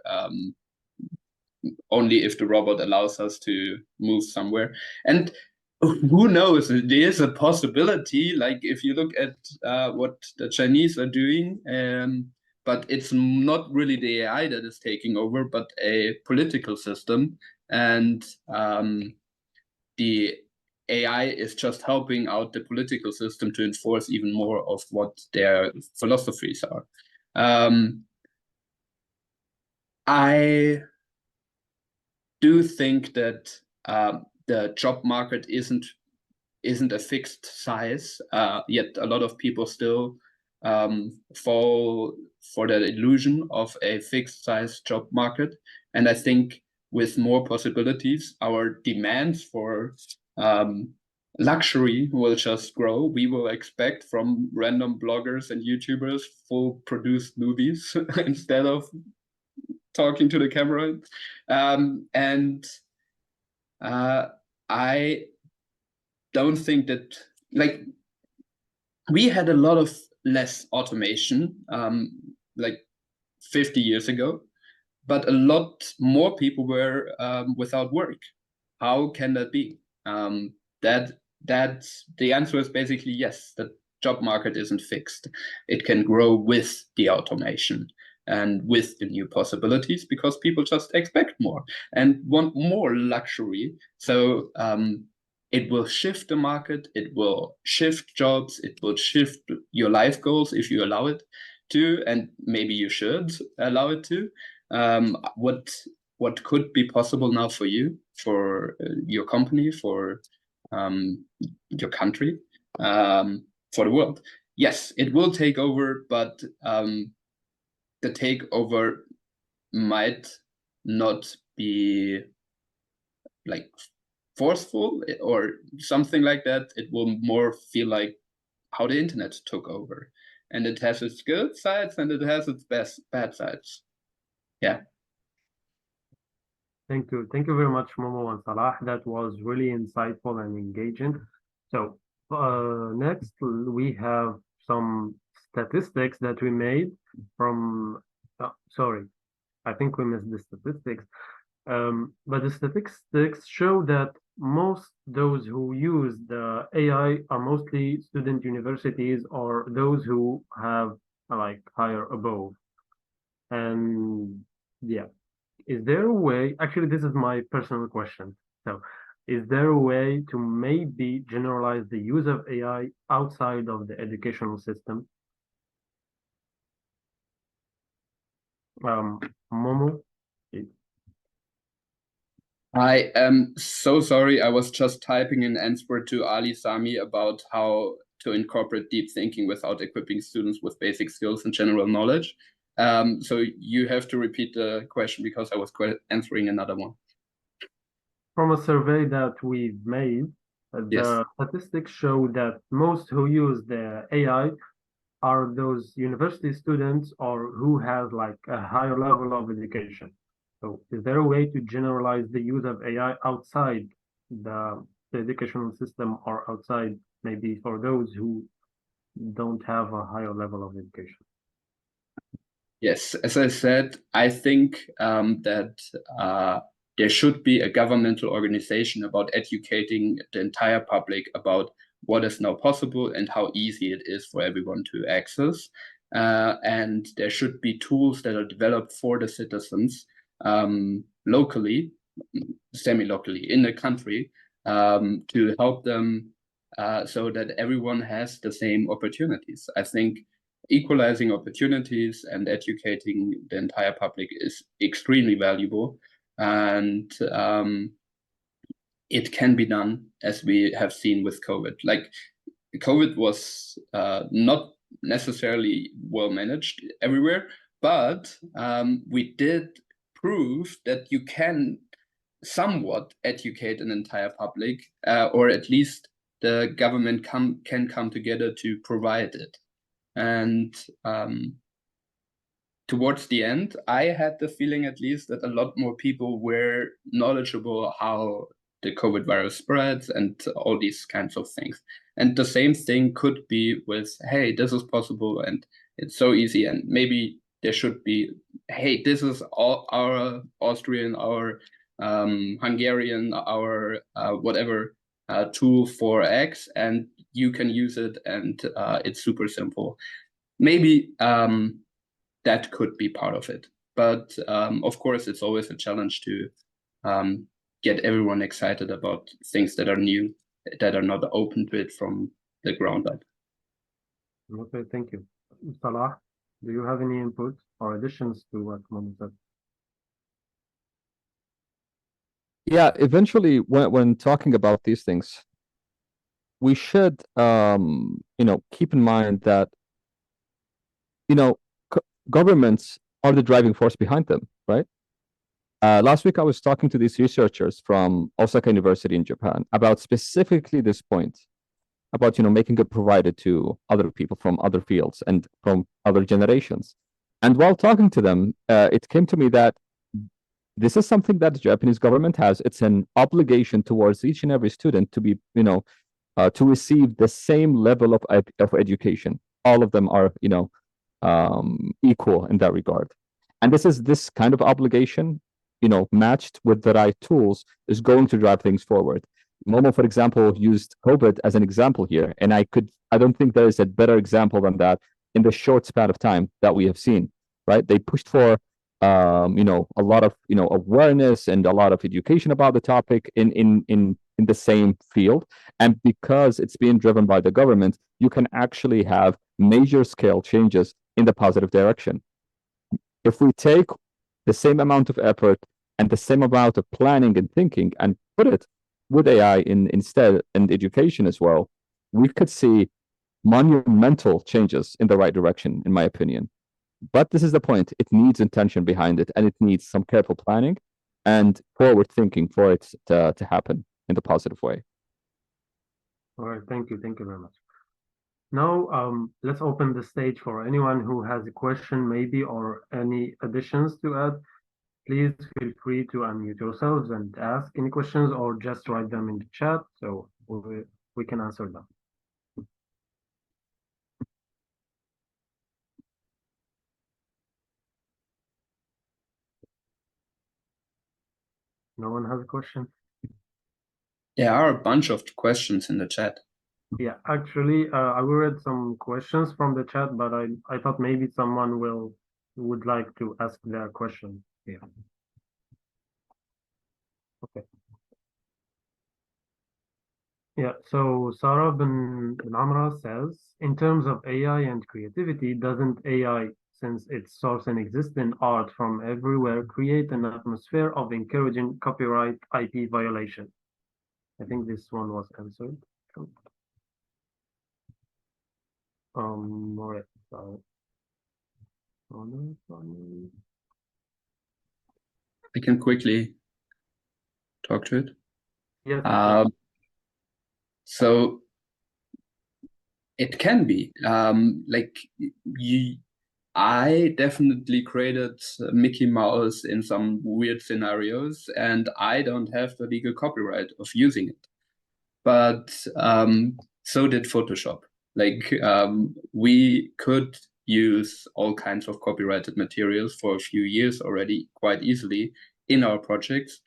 only if the robot allows us to move somewhere. And who knows? It is a possibility. Like if you look at what the Chinese are doing, but it's not really the AI that is taking over, but a political system, and the AI is just helping out the political system to enforce even more of what their philosophies are. I do think that the job market isn't a fixed size, yet a lot of people still fall for that illusion of a fixed size job market. And I think with more possibilities, our demands for luxury will just grow. We will expect from random bloggers and YouTubers full produced movies instead of talking to the camera. I don't think that, like, we had a lot of less automation like 50 years ago, but a lot more people were without work. How can that be? That's the answer is basically yes. The job market isn't fixed. It can grow with the automation and with the new possibilities, because people just expect more and want more luxury. So it will shift the market, it will shift jobs, it will shift your life goals if you allow it to, and maybe you should allow it to. What could be possible now for you, for your company, for your country, for the world? Yes, it will take over, but the takeover might not be like forceful or something like that. It will more feel like how the internet took over, and it has its good sides and it has its bad sides. Yeah. Thank you very much, Momo and Salah. That was really insightful and engaging. So next we have some statistics that we made from sorry, I think we missed the statistics. But the statistics show that most those who use the AI are mostly student universities or those who have like higher above. And yeah, is there a way, actually this is my personal question. So is there a way to maybe generalize the use of AI outside of the educational system? Momo? I am so sorry. I was just typing an answer to Ali Sami about how to incorporate deep thinking without equipping students with basic skills and general knowledge. So you have to repeat the question because I was answering another one. From a survey that we've made, the statistics show that most who use the AI are those university students or who has like a higher level of education. So is there a way to generalize the use of AI outside the educational system or outside maybe for those who don't have a higher level of education? Yes, as I said, I think that there should be a governmental organization about educating the entire public about what is now possible and how easy it is for everyone to access. And there should be tools that are developed for the citizens locally, semi-locally in the country, to help them so that everyone has the same opportunities. I think equalizing opportunities and educating the entire public is extremely valuable, and it can be done, as we have seen with COVID. Like COVID was not necessarily well managed everywhere, but we did prove that you can somewhat educate an entire public, or at least the government can come together to provide it. And towards the end, I had the feeling at least that a lot more people were knowledgeable how the COVID virus spreads and all these kinds of things. And the same thing could be with, hey, this is possible and it's so easy. And maybe there should be, hey, this is all our Austrian, our Hungarian, our whatever tool for X, and you can use it, and it's super simple. Maybe that could be part of it. But of course, it's always a challenge to get everyone excited about things that are new, that are not open to it from the ground up. Okay, thank you. Salah, do you have any input or additions to what Momo said? Yeah, eventually, when talking about these things, we should, keep in mind that, governments are the driving force behind them, right? Last week, I was talking to these researchers from Osaka University in Japan about specifically this point, about making it provided to other people from other fields and from other generations. And while talking to them, it came to me that this is something that the Japanese government has. It's an obligation towards each and every student to be, to receive the same level of education. All of them are, equal in that regard. And this kind of obligation, matched with the right tools, is going to drive things forward. Momo, for example, used COVID as an example here, and I don't think there is a better example than that in the short span of time that we have seen. Right? They pushed for a lot of awareness and a lot of education about the topic in the same field, and because it's being driven by the government, you can actually have major scale changes in the positive direction. If we take the same amount of effort and the same amount of planning and thinking and put it with AI instead in education as well, we could see monumental changes in the right direction, in my opinion. But this is the point. It needs intention behind it, and it needs some careful planning and forward thinking for it to happen in the positive way. All right, thank you very much. Now, let's open the stage for anyone who has a question, maybe, or any additions to add. Please feel free to unmute yourselves and ask any questions, or just write them in the chat so we can answer them. No one has a question? There are a bunch of questions in the chat. Yeah, actually, I will read some questions from the chat, but I thought maybe someone would like to ask their question here. Okay. Yeah, so Sarah bin Amra says, in terms of AI and creativity, doesn't AI, since its source and exists in art from everywhere, create an atmosphere of encouraging copyright IP violation? I think this one was answered. All right. So, I can quickly talk to it. Yes. So it can be I definitely created Mickey Mouse in some weird scenarios, and I don't have the legal copyright of using it. But so did Photoshop. We could use all kinds of copyrighted materials for a few years already quite easily in our projects.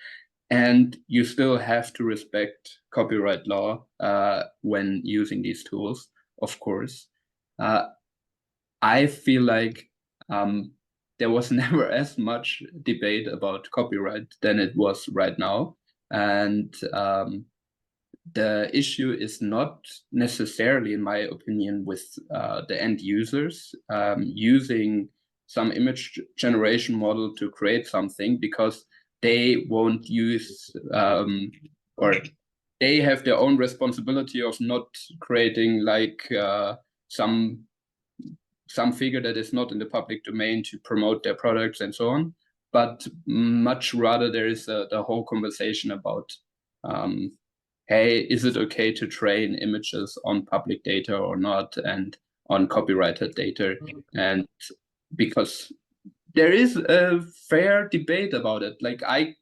And you still have to respect copyright law when using these tools, of course. I feel like there was never as much debate about copyright than it was right now. And the issue is not necessarily, in my opinion, with the end users using some image generation model to create something, because they won't use or they have their own responsibility of not creating some figure that is not in the public domain to promote their products and so on. But much rather, there is the whole conversation about hey, is it okay to train images on public data or not, and on copyrighted data? And because there is a fair debate about it. I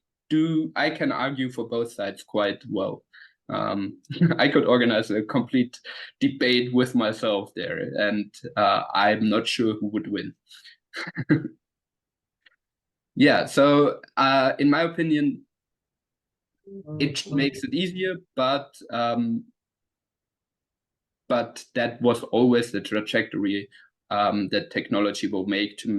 can argue for both sides quite well. I could organize a complete debate with myself there, and I'm not sure who would win. Yeah, so in my opinion, it makes it easier, but that was always the trajectory that technology will make to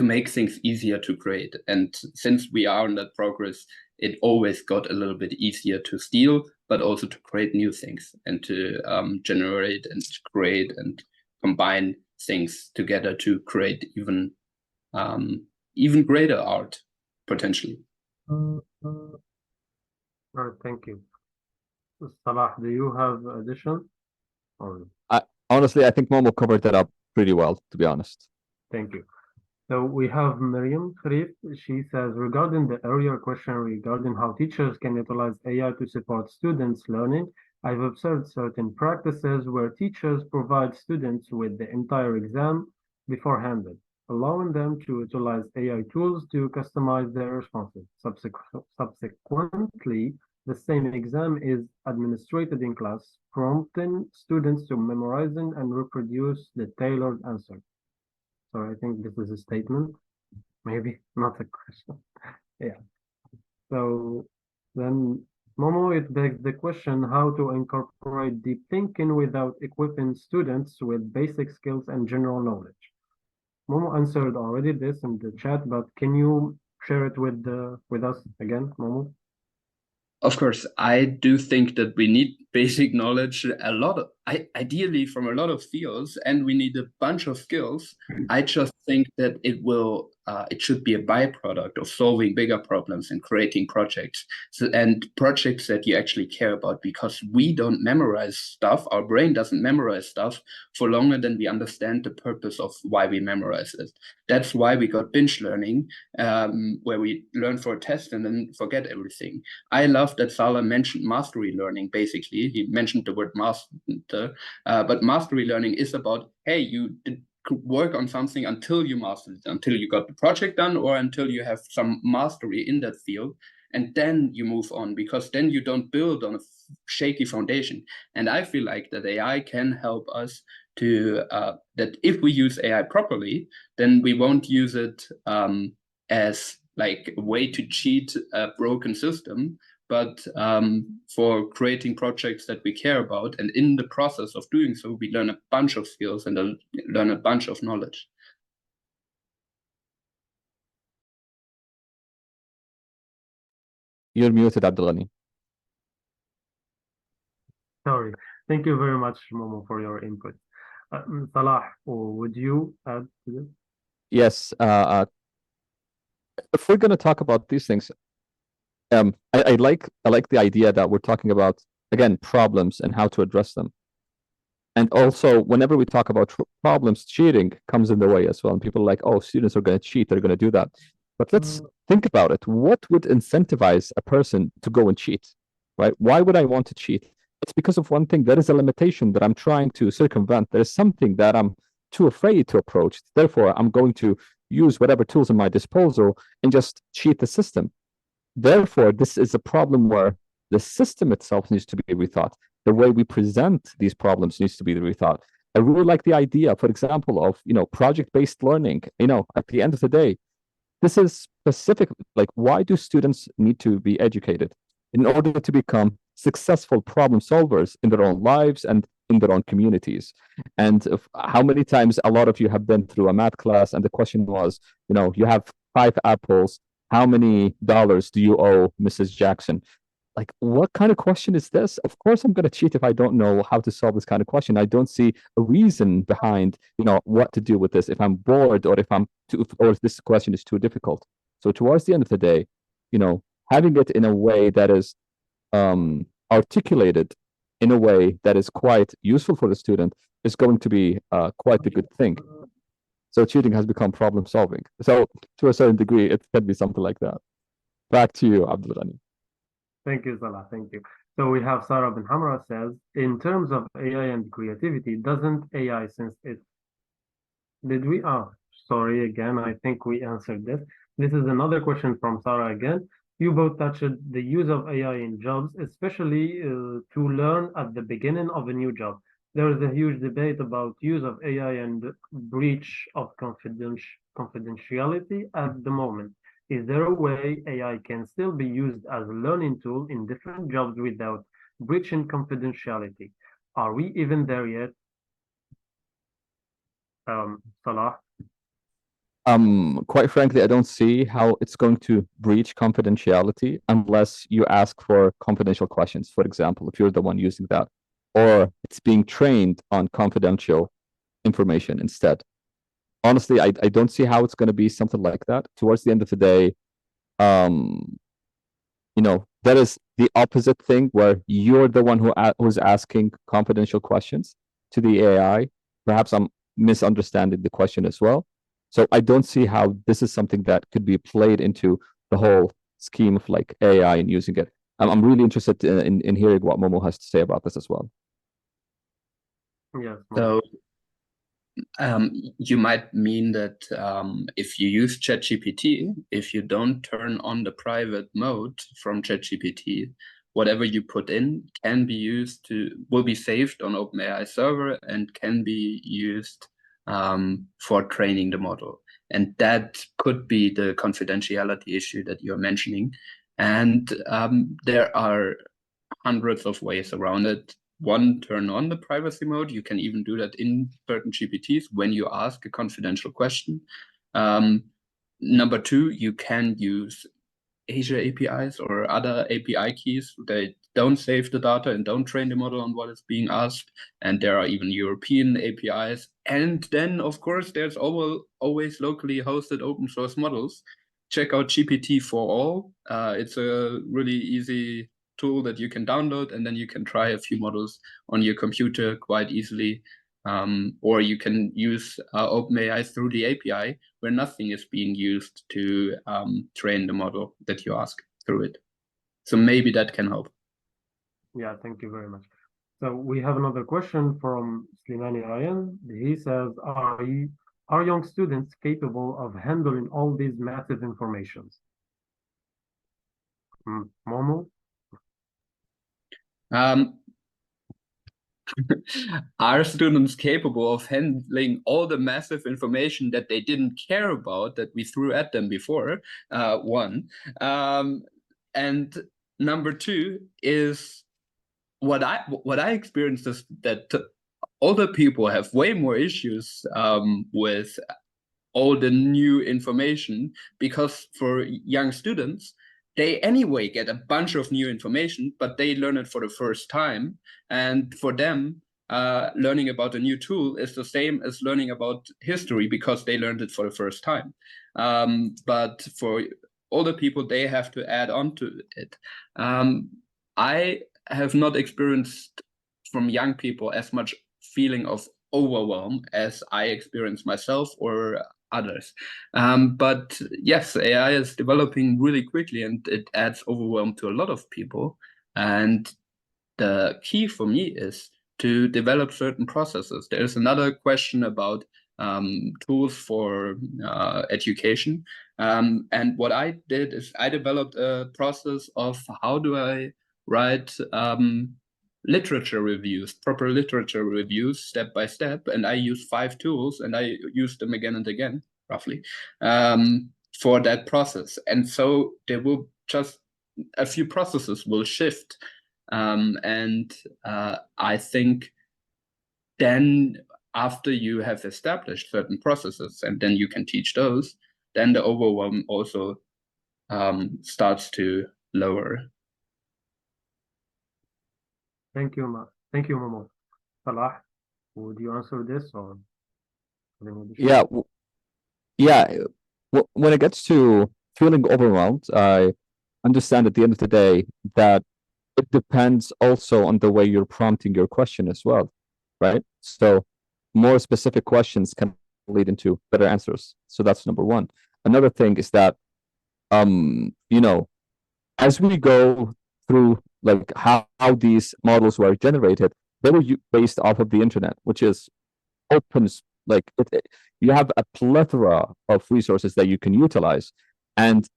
make things easier to create. And since we are in that progress, it always got a little bit easier to steal, but also to create new things and to generate and create and combine things together to create even greater art potentially. All right, thank you. Salah, do you have addition? Or Honestly, I think Momo covered that up pretty well, to be honest. thank you. So we have Miriam Khalif. She says, regarding the earlier question regarding how teachers can utilize AI to support students' learning, I've observed certain practices where teachers provide students with the entire exam beforehand, allowing them to utilize AI tools to customize their responses. Subsequently, the same exam is administered in class, prompting students to memorizing and reproduce the tailored answer. So I think this is a statement, maybe not a question. Yeah. So then, Momo, it begs the question how to incorporate deep thinking without equipping students with basic skills and general knowledge. Momo answered already this in the chat, but can you share it with us again, Momo? Of course, I do think that we need basic knowledge ideally from a lot of fields, and we need a bunch of skills. I just think that it should be a byproduct of solving bigger problems and creating projects, and projects that you actually care about, because we don't memorize stuff. Our brain doesn't memorize stuff for longer than we understand the purpose of why we memorize it. That's why we got binge learning, where we learn for a test and then forget everything. I love that Salah mentioned mastery learning. Basically, he mentioned the word master, but mastery learning is about, hey, you did work on something until you mastered it, until you got the project done, or until you have some mastery in that field, and then you move on, because then you don't build on a shaky foundation. And I feel like that AI can help us to that if we use AI properly, then we won't use it as like a way to cheat a broken system, but for creating projects that we care about. And in the process of doing so, we learn a bunch of skills and learn a bunch of knowledge. You're muted, Abdulghani. Sorry. Thank you very much, Momo, for your input. Salah, would you add to this? Yes. If we're going to talk about these things, I like the idea that we're talking about, again, problems and how to address them. And also, whenever we talk about problems, cheating comes in the way as well. And people are like, oh, students are going to cheat, they're going to do that. But let's think about it. What would incentivize a person to go and cheat, right? Why would I want to cheat? It's because of one thing. There is a limitation that I'm trying to circumvent. There's something that I'm too afraid to approach. Therefore, I'm going to use whatever tools at my disposal and just cheat the system. Therefore, this is a problem where the system itself needs to be rethought. The way we present these problems needs to be rethought. I really like the idea, for example, of project-based learning. At the end of the day, this is specific. Like, why do students need to be educated? In order to become successful problem solvers in their own lives and in their own communities. And how many times a lot of you have been through a math class and the question was, you have 5 apples. How many dollars do you owe Mrs. Jackson? Like, what kind of question is this? Of course, I'm going to cheat if I don't know how to solve this kind of question. I don't see a reason behind, what to do with this. If I'm bored, or if this question is too difficult. So towards the end of the day, having it in a way that is articulated in a way that is quite useful for the student is going to be quite a good thing. So cheating has become problem solving. So to a certain degree, it can be something like that. Back to you, Abdulghani. Thank you, Salah. Thank you. So we have Sarah bin Hamra says, in terms of AI and creativity, doesn't AI sense it? Sorry again, I think we answered this. This is another question from Sarah again. You both touched the use of AI in jobs, especially to learn at the beginning of a new job. There is a huge debate about use of AI and breach of confidentiality at the moment. Is there a way AI can still be used as a learning tool in different jobs without breaching confidentiality? Are we even there yet? Salah? Quite frankly, I don't see how it's going to breach confidentiality unless you ask for confidential questions, for example, if you're the one using that, or it's being trained on confidential information instead. Honestly, I don't see how it's going to be something like that. Towards the end of the day, that is the opposite thing where you're the one who's asking confidential questions to the AI. Perhaps I'm misunderstanding the question as well. So I don't see how this is something that could be played into the whole scheme of like AI and using it. I'm really interested in hearing what Momo has to say about this as well. Yes. So you might mean that if you use ChatGPT, if you don't turn on the private mode from ChatGPT, whatever you put in will be saved on OpenAI server and can be used for training the model. And that could be the confidentiality issue that you're mentioning. And there are hundreds of ways around it. One, turn on the privacy mode. You can even do that in certain GPTs when you ask a confidential question. Number two, you can use Asia APIs or other API keys. They don't save the data and don't train the model on what is being asked. And there are even European APIs. And then, of course, there's always locally hosted open source models. Check out GPT for All. It's a really easy tool that you can download, and then you can try a few models on your computer quite easily. Or you can use OpenAI through the API where nothing is being used to train the model that you ask through it. So maybe that can help. Yeah, thank you very much. So we have another question from Slimani Ryan. He says, are young students capable of handling all these massive informations? Momo? Are students capable of handling all the massive information that they didn't care about that we threw at them before? One. And number two is what I experienced is that older people have way more issues with all the new information, because for young students, they anyway get a bunch of new information, but they learn it for the first time. And for them, learning about a new tool is the same as learning about history because they learned it for the first time. But for older people, they have to add on to it. I have not experienced from young people as much feeling of overwhelm as I experience myself or others. But yes, AI is developing really quickly and it adds overwhelm to a lot of people. And the key for me is to develop certain processes. There's another question about tools for education. And what I did is I developed a process of how do I write literature reviews, proper literature reviews, step by step. And I use 5 tools and I use them again and again, roughly, for that process. And so there will just a few processes will shift. And I think then after you have established certain processes and then you can teach those, then the overwhelm also starts to lower. Thank you, Momo. Salah, would you answer this or? Yeah, when it gets to feeling overwhelmed, I understand at the end of the day that it depends also on the way you're prompting your question as well, right? So more specific questions can lead into better answers. So that's number one. Another thing is that, as we go through like how these models were generated, they were based off of the internet, which is open, like you have a plethora of resources that you can utilize. And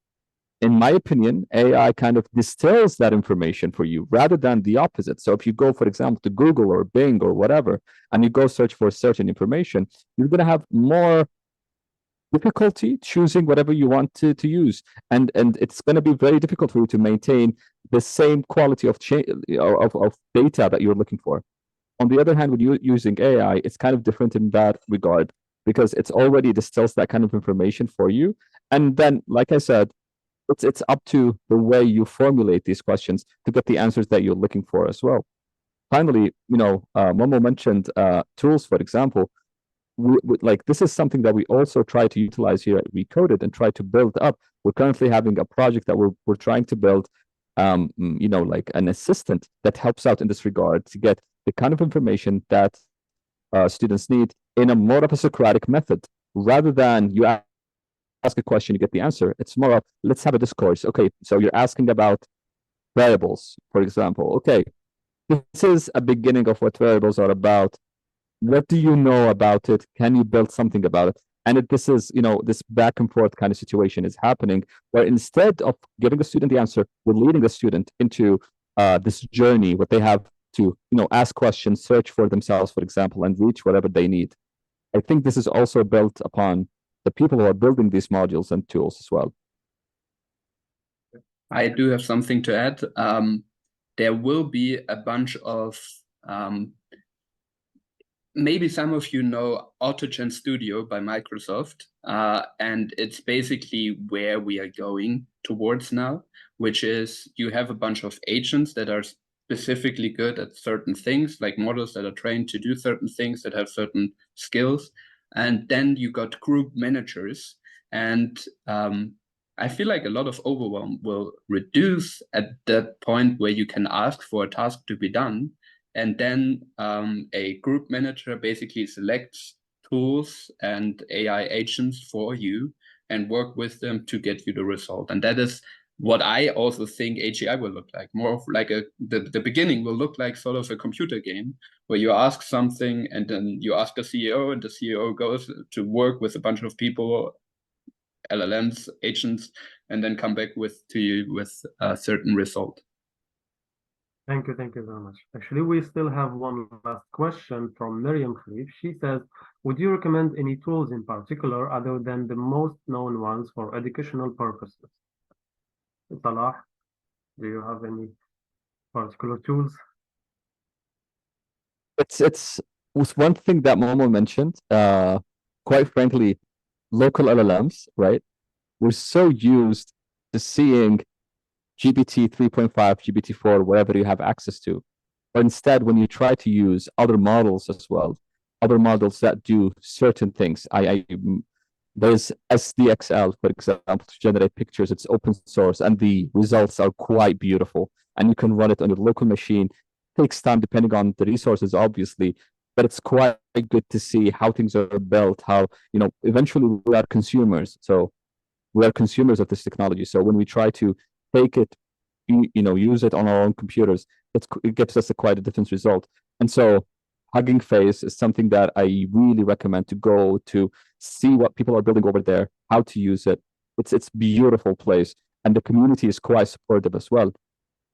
in my opinion, AI kind of distills that information for you rather than the opposite. So if you go, for example, to Google or Bing or whatever, and you go search for certain information, you're going to have more difficulty choosing whatever you want to use, and it's going to be very difficult for you to maintain the same quality of data that you're looking for. On the other hand, when you're using AI, it's kind of different in that regard, because it's already distills that kind of information for you. And then, like I said, it's up to the way you formulate these questions to get the answers that you're looking for as well. Finally, Momo mentioned tools, for example. Like, this is something that we also try to utilize here at Recoded and try to build up. We're currently having a project that we're trying to build, like an assistant that helps out in this regard to get the kind of information that students need in a more of a Socratic method, rather than you ask a question, you get the answer. It's more of, let's have a discourse. Okay, so you're asking about variables, for example. Okay, this is a beginning of what variables are about. What do you know about it? Can you build something about it? And this is, this back and forth kind of situation is happening, where instead of giving the student the answer, we're leading the student into this journey where they have to, ask questions, search for themselves, for example, and reach whatever they need. I think this is also built upon the people who are building these modules and tools as well. I do have something to add. There will be a bunch of maybe some of you know AutoGen Studio by Microsoft, and it's basically where we are going towards now, which is you have a bunch of agents that are specifically good at certain things, like models that are trained to do certain things, that have certain skills, and then you got group managers. And I feel like a lot of overwhelm will reduce at that point where you can ask for a task to be done. And then a group manager basically selects tools and AI agents for you and work with them to get you the result. And that is what I also think AGI will look like. More of like the beginning will look like sort of a computer game where you ask something and then you ask the CEO, and the CEO goes to work with a bunch of people, LLMs, agents, and then come back to you with a certain result. Thank you very much. Actually, we still have one last question from Miriam Khalif. She says, would you recommend any tools in particular other than the most known ones for educational purposes? Salah, do you have any particular tools? It's was one thing that Momo mentioned. Quite frankly, local LLMs, right? We're so used to seeing GPT 3.5, GPT 4, whatever you have access to. But instead, when you try to use other models as well, other models that do certain things, there's SDXL, for example, to generate pictures. It's open source, and the results are quite beautiful. And you can run it on your local machine. It takes time depending on the resources, obviously, but it's quite good to see how things are built, how, eventually we are consumers. So we are consumers of this technology. So when we try to take it, use it on our own computers, it gives us quite a different result. And so Hugging Face is something that I really recommend to go to see what people are building over there, how to use it. It's a beautiful place, and the community is quite supportive as well.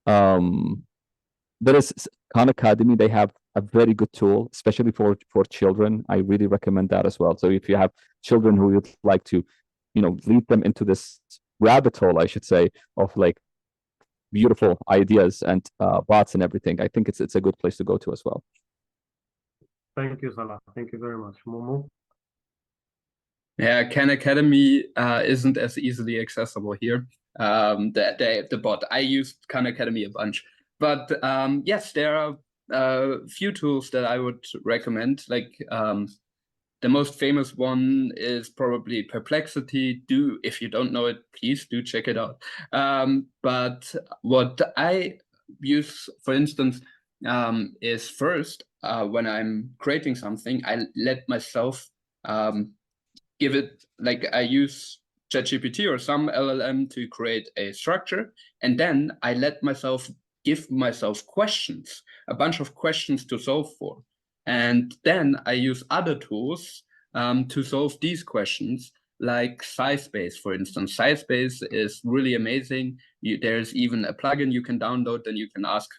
There is Khan Academy. They have a very good tool, especially for children. I really recommend that as well. So if you have children who would like to, lead them into this rabbit hole, I should say, of like beautiful ideas and bots and everything, I think it's a good place to go to as well. Thank you, Salah. Thank you very much. Momo? Yeah, Khan Academy isn't as easily accessible here. The bot. I used Khan Academy a bunch. But yes, there are a few tools that I would recommend. Like the most famous one is probably Perplexity. If you don't know it, please do check it out. But what I use, for instance, is first, when I'm creating something, I let myself give it, like I use ChatGPT or some LLM to create a structure, and then I let myself give myself questions, a bunch of questions to solve for. And then I use other tools to solve these questions, like SciSpace, for instance. SciSpace is really amazing. There's even a plugin you can download, and you can ask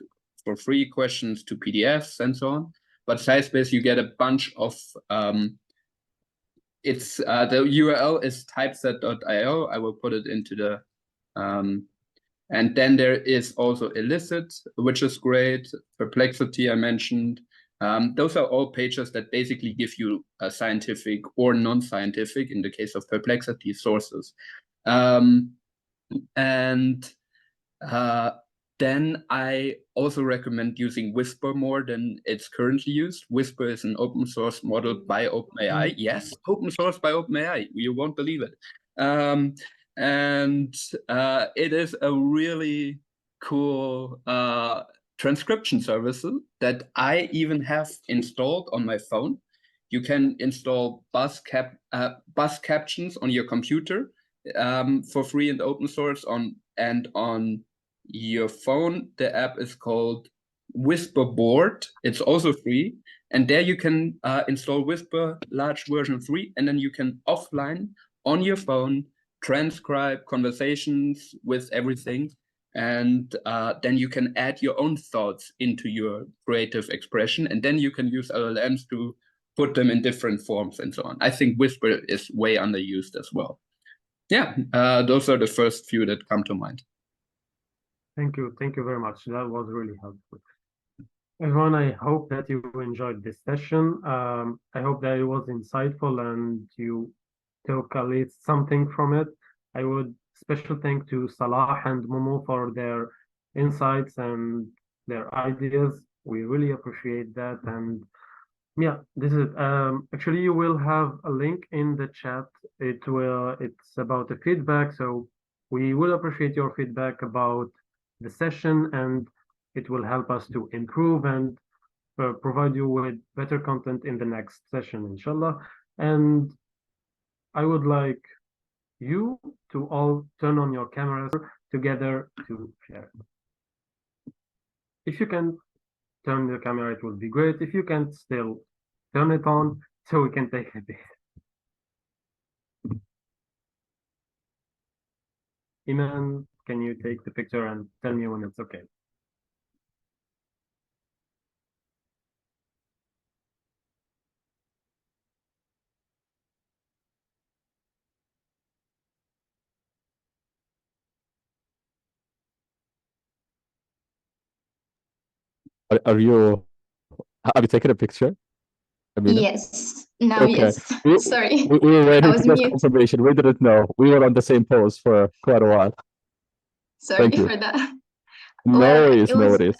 for free questions to PDFs and so on. But SciSpace, you get a bunch of it's the URL is typeset.io. I will put it into the and then there is also Elicit, which is great. Perplexity I mentioned. Those are all pages that basically give you a scientific or non-scientific, in the case of Perplexity, sources. Then I also recommend using Whisper more than it's currently used. Whisper is an open source model by OpenAI. Yes, open source by OpenAI. You won't believe it. It is a really cool transcription service that I even have installed on my phone. You can install bus captions on your computer for free and open source on your phone. The app is called Whisperboard. It's also free, and there you can install Whisper large version 3, and then you can offline on your phone transcribe conversations with everything, and then you can add your own thoughts into your creative expression, and then you can use LLMs to put them in different forms and so on. I think Whisper is way underused as well. Yeah, those are the first few that come to mind. Thank you very much. That was really helpful. Everyone, I hope that you enjoyed this session. I hope that it was insightful and you took at least something from it. I would special thank to Salah and Momo for their insights and their ideas. We really appreciate that. And yeah, this is actually you will have a link in the chat. It's about the feedback. So we will appreciate your feedback about the session, and it will help us to improve and provide you with better content in the next session, inshallah. And I would like you to all turn on your cameras together to share. If you can turn the camera, it would be great. If you can still turn it on so we can take a bit. Iman, can you take the picture and tell me when it's okay? Are you taking a picture? Amina? Yes. Now, Okay. yes. Sorry. We were waiting I was for this mute. confirmation. We didn't know. We were on the same pose for quite a while. Sorry Thank you. for that. No Well, worries, no worries.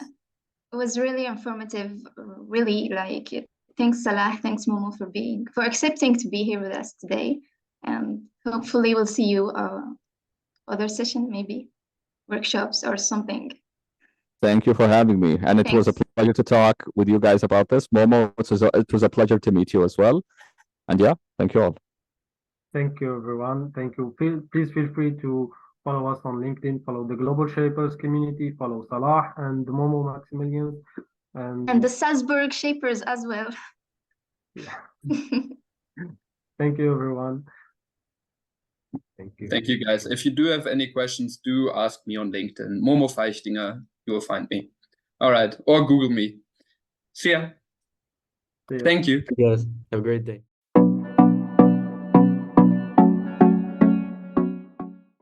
It was really informative. Really, like, thanks Salah, thanks Momo for accepting to be here with us today. And hopefully we'll see you other session, maybe workshops or something. Thank you for having me. And it was a Thanks. pleasure to talk with you guys about this. Momo, it was a pleasure to meet you as well. And yeah, thank you all. Thank you, everyone. Thank you. Please feel free to follow us on LinkedIn, follow the Global Shapers community, follow Salah and Momo Maximilian. And the Salzburg Shapers as well. Yeah. Thank you, everyone. Thank you. Thank you, guys. If you do have any questions, do ask me on LinkedIn. Momo Feichtinger, you will find me. All right. Or Google me. See ya. See ya. Thank you. Yes. Have a great day.